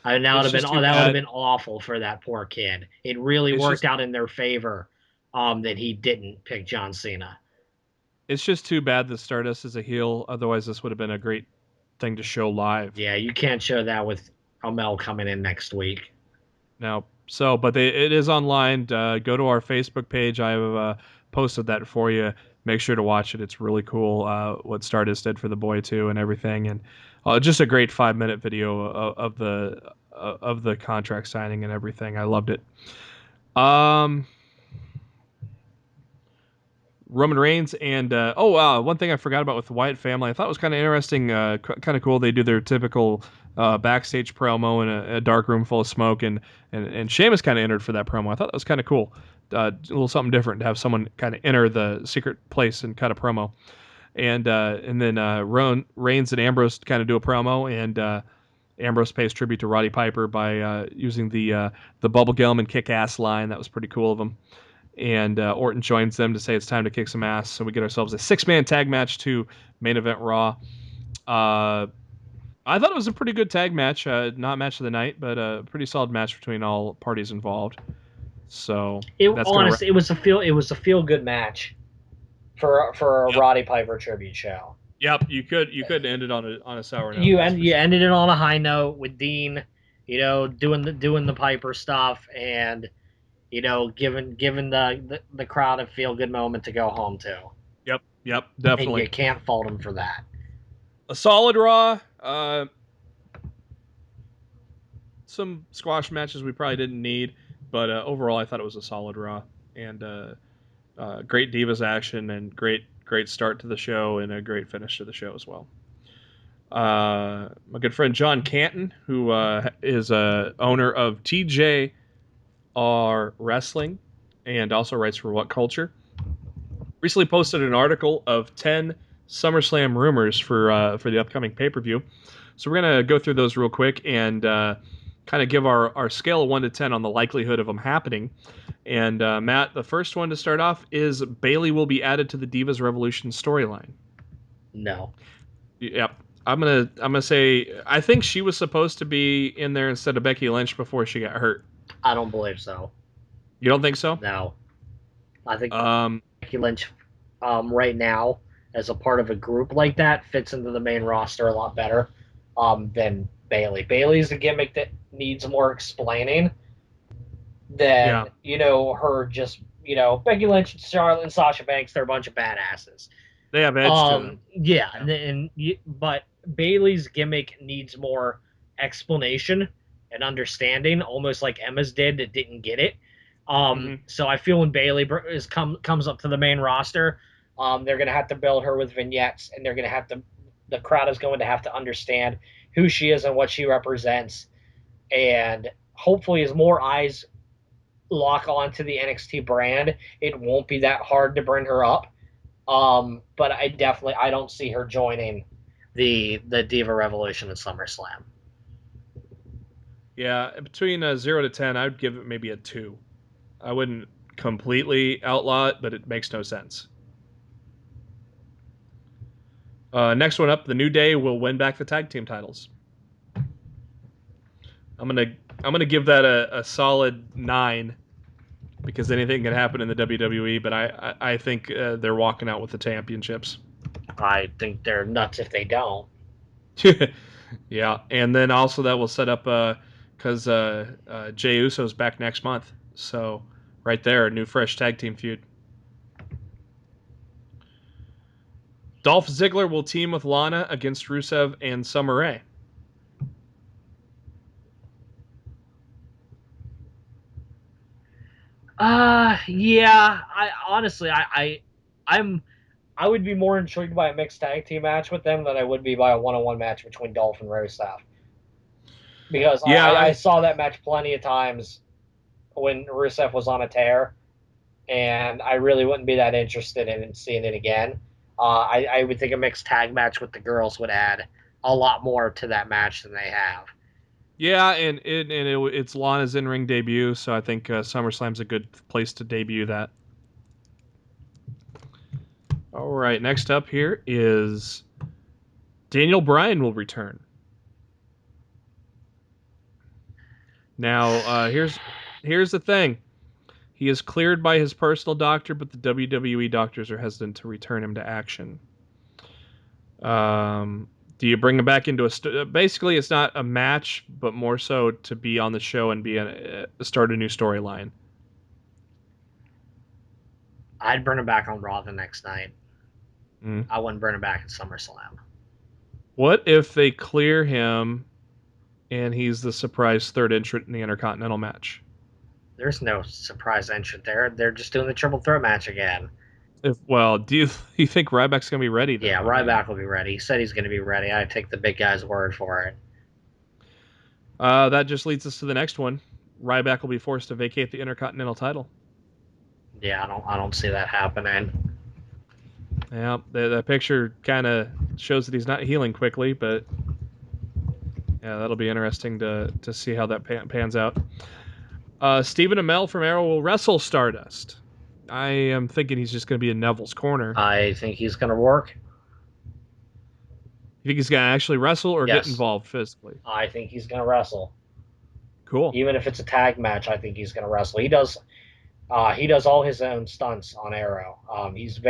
I mean, It's just too that would have bad. been awful for that poor kid. It really It's worked just out in their favor that he didn't pick John Cena. it's just too bad that Stardust is a heel. Otherwise, this would have been a great thing to show live. Yeah, you can't show that with Amel coming in next week. Now, so but it is online. Go to our Facebook page. I have posted that for you. Make sure to watch it. It's really cool what Stardust did for the boy too and everything, and just a great 5-minute video of the contract signing and everything. I loved it. Um, Roman Reigns and one thing I forgot about with the Wyatt family, I thought was kind of interesting, kind of cool. They do their typical backstage promo in a dark room full of smoke, and Sheamus kind of entered for that promo. I thought that was kind of cool, a little something different to have someone kind of enter the secret place and cut a promo, and then Reigns and Ambrose kind of do a promo, and Ambrose pays tribute to Roddy Piper by using the bubblegum and kick ass line. That was pretty cool of him, and Orton joins them to say it's time to kick some ass. So we get ourselves a 6-man tag match to main event Raw. Uh, I thought it was a pretty good tag match, not match of the night, but a pretty solid match between all parties involved. So It that's gonna. honestly, it was a feel good match for a Yep. Roddy Piper tribute show. Yep. You could end it on a sour note. That's for You sure. ended it on a high note with Dean, doing the Piper stuff and giving the crowd a feel good moment to go home to, Yep. Yep. and you Definitely can't fault him for that. a solid Raw. Some squash matches we probably didn't need, but overall I thought it was a solid Raw and great Divas action and great start to the show and a great finish to the show as well. My good friend John Canton, who is owner of TJR Wrestling and also writes for What Culture, recently posted an article of 10 SummerSlam rumors for the upcoming pay per view. So we're gonna go through those real quick and kind of give our scale of 1 to 10 on the likelihood of them happening. And Matt, the first one to start off is Bayley will be added to the Divas Revolution storyline. No, Yep. I'm gonna say I think she was supposed to be in there instead of Becky Lynch before she got hurt. I don't believe so. You don't think so? No, I think Um, Becky Lynch, right now as a part of a group like that fits into the main roster a lot better than Bayley. Bayley's a gimmick that needs more explaining yeah, than her just Becky Lynch, Charlotte, and Sasha Banks. They're a bunch of badasses. they have edge to them. Yeah, Yeah. but Bayley's gimmick needs more explanation and understanding, almost like Emma's did that didn't get it. Hmm. So I feel when Bayley comes up to the main roster, they're gonna have to build her with vignettes, and they're gonna have to the crowd is going to have to understand who she is and what she represents, and hopefully, as more eyes lock on to the NXT brand, it won't be that hard to bring her up. But I don't see her joining the Diva Revolution at SummerSlam. Yeah, between 0 to 10, I would give it maybe a 2. I wouldn't completely outlaw it, but it makes no sense. Next one up, the New Day will win back the tag team titles. I'm gonna I'm gonna give that a solid 9 because anything can happen in the WWE, but I think they're walking out with the championships. I think they're nuts if they don't. Yeah, and then also that will set up because Jey Uso's back next month, so right there, a new fresh tag team feud. Dolph Ziggler will team with Lana against Rusev and Summer Rae. Yeah. I honestly, I'm I would be more intrigued by a mixed tag team match with them than I would be by a one-on-one match between Dolph and Rusev. Because Yeah, I saw that match plenty of times when Rusev was on a tear, and I really wouldn't be that interested in seeing it again. I would think a mixed tag match with the girls would add a lot more to that match than they have. yeah, and it's Lana's in-ring debut, so I think SummerSlam's a good place to debut that. All right, next up here is Daniel Bryan will return. Now, here's the thing. He is cleared by his personal doctor, but the WWE doctors are hesitant to return him to action. Do you bring him back into basically it's not a match, but more so to be on the show and start a new storyline? I'd bring him back on Raw the next night. Mm. I wouldn't bring him back at SummerSlam. What if they clear him and he's the surprise third entrant in the Intercontinental match? There's no surprise entrant there. They're just doing the triple threat match again. Do you think Ryback's gonna be ready then? Yeah, Ryback will be ready. He said he's going to be ready. I take the big guy's word for it. That just leads us to the next one. Ryback will be forced to vacate the Intercontinental title. Yeah, I don't see that happening. Yeah, the picture kind of shows that he's not healing quickly, but yeah, that'll be interesting to see how that pans out. Stephen Amell from Arrow will wrestle Stardust. I am thinking he's just going to be in Neville's corner. I think he's going to work. You think he's going to actually wrestle or Yes. get involved physically? I think he's going to wrestle. Cool. Even if it's a tag match, I think he's going to wrestle. He does all his own stunts on Arrow. He's a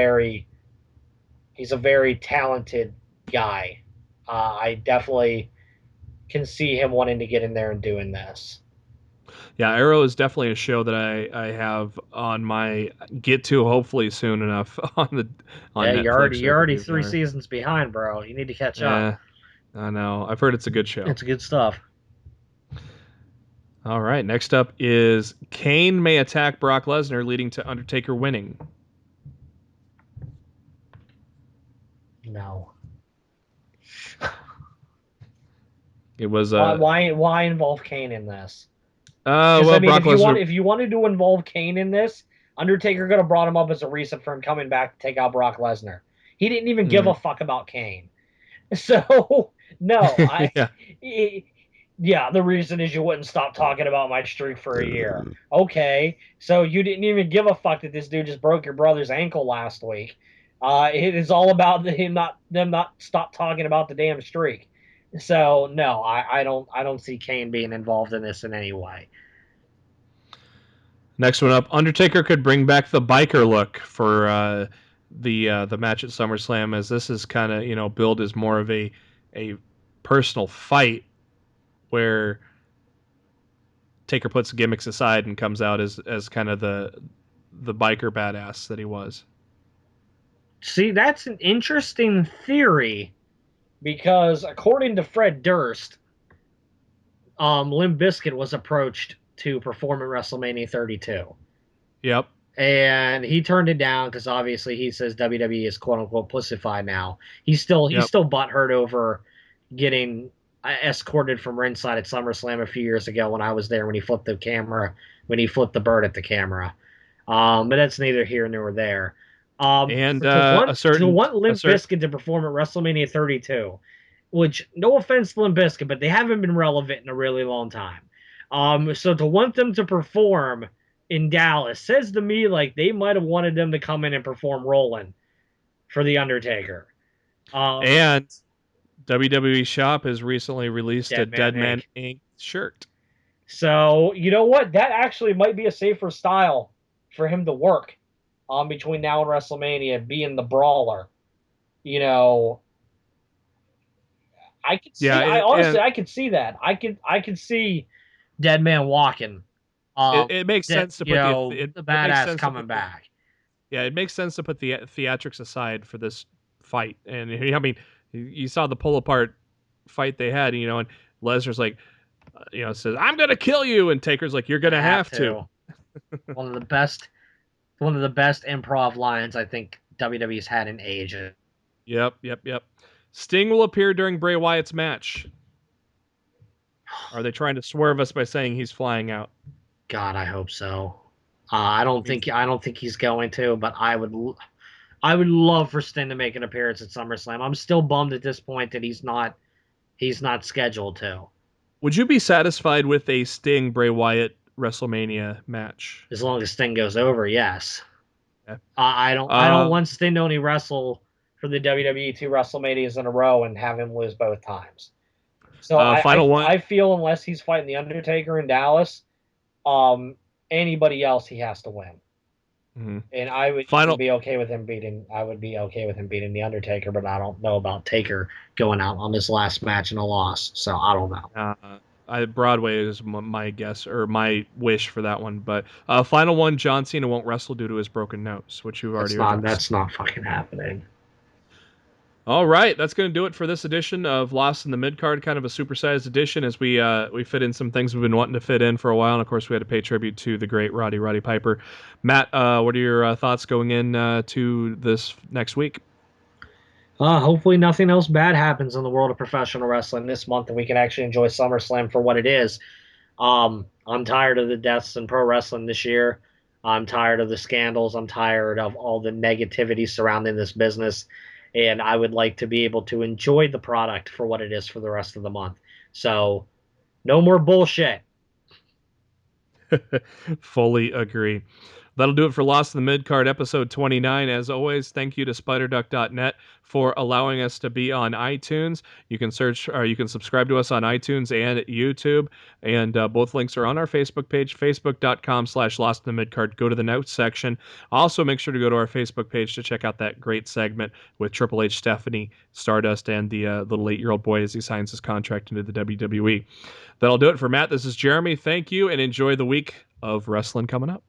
very talented guy. I definitely can see him wanting to get in there and doing this. Yeah, Arrow is definitely a show that I have on my get to hopefully soon enough on Netflix. You're already 3 seasons behind, bro. You need to catch up. I know. I've heard it's a good show. It's good stuff. All right. Next up is Kane may attack Brock Lesnar, leading to Undertaker winning. No. It was why involve Kane in this? Well, I mean, Brock Lesnar. If you wanted to involve Kane in this, Undertaker could have brought him up as a reason for him coming back to take out Brock Lesnar. He didn't even give a fuck about Kane. So no, yeah, the reason is you wouldn't stop talking about my streak for a year. Okay, so you didn't even give a fuck that this dude just broke your brother's ankle last week. It is all about them not stop talking about the damn streak. So no, I don't see Kane being involved in this in any way. Next one up, Undertaker could bring back the biker look for the match at SummerSlam, as this is kind of billed as more of a personal fight where Taker puts gimmicks aside and comes out as kind of the biker badass that he was. See, that's an interesting theory, because according to Fred Durst, Limp Bizkit was approached to perform at WrestleMania 32. Yep. And he turned it down because obviously he says WWE is quote unquote pussified now. He's still butthurt over getting escorted from ringside at SummerSlam a few years ago when I was there when he flipped the bird at the camera. But that's neither here nor there. To want Limp Bizkit to perform at WrestleMania 32, which, no offense to Limp Bizkit, but they haven't been relevant in a really long time. So to want them to perform in Dallas says to me like they might have wanted them to come in and perform Rollin' for The Undertaker. And WWE Shop has recently released a Dead Man Inc. shirt. So, you know what? That actually might be a safer style for him to work between now and WrestleMania, being the brawler. I could see. I could see that. I could see Dead Man walking. It makes sense to put the badass coming back. Yeah, it makes sense to put the theatrics aside for this fight. And I mean, you saw the pull apart fight they had, and Lesnar's like, says, "I'm gonna kill you," and Taker's like, "You're gonna have to." One of the best improv lines I think WWE's had in ages. Yep, yep, yep. Sting will appear during Bray Wyatt's match. Are they trying to swerve us by saying he's flying out? God, I hope so. Means I don't think he's going to, but I would love for Sting to make an appearance at SummerSlam. I'm still bummed at this point that he's not scheduled to. would you be satisfied with a Sting Bray Wyatt WrestleMania match? As long as Sting goes over, yes. Yeah. I don't Uh, want Sting to only wrestle for the WWE 2 WrestleManias in a row and have him lose both times. So final one. I feel unless he's fighting the Undertaker in Dallas, um, anybody else he has to win. Mhm. And I would even Final. be okay with him beating. I would be okay with him beating the Undertaker, but I don't know about Taker going out on this last match in a loss. So I don't know. Uh, Broadway is my guess or my wish for that one. But final one. John Cena won't wrestle due to his broken nose, which you've already addressed. That's not fucking happening. All right, that's going to do it for this edition of Lost in the Midcard, kind of a supersized edition as we fit in some things we've been wanting to fit in for a while, and of course we had to pay tribute to the great Roddy Piper. Matt, what are your thoughts going in to this next week? Hopefully nothing else bad happens in the world of professional wrestling this month, and we can actually enjoy SummerSlam for what it is. I'm tired of the deaths in pro wrestling this year. I'm tired of the scandals. I'm tired of all the negativity surrounding this business. And I would like to be able to enjoy the product for what it is for the rest of the month. So, no more bullshit. Fully agree. That'll do it for Lost in the Midcard episode 29. As always, thank you to spiderduck.net for allowing us to be on iTunes. You can search or you can subscribe to us on iTunes and YouTube. And both links are on our Facebook page, facebook.com/Lost in the Midcard. Go to the notes section. Also, make sure to go to our Facebook page to check out that great segment with Triple H, Stephanie, Stardust, and the little 8-year-old boy as he signs his contract into the WWE. That'll do it for Matt. This is Jeremy. Thank you and enjoy the week of wrestling coming up.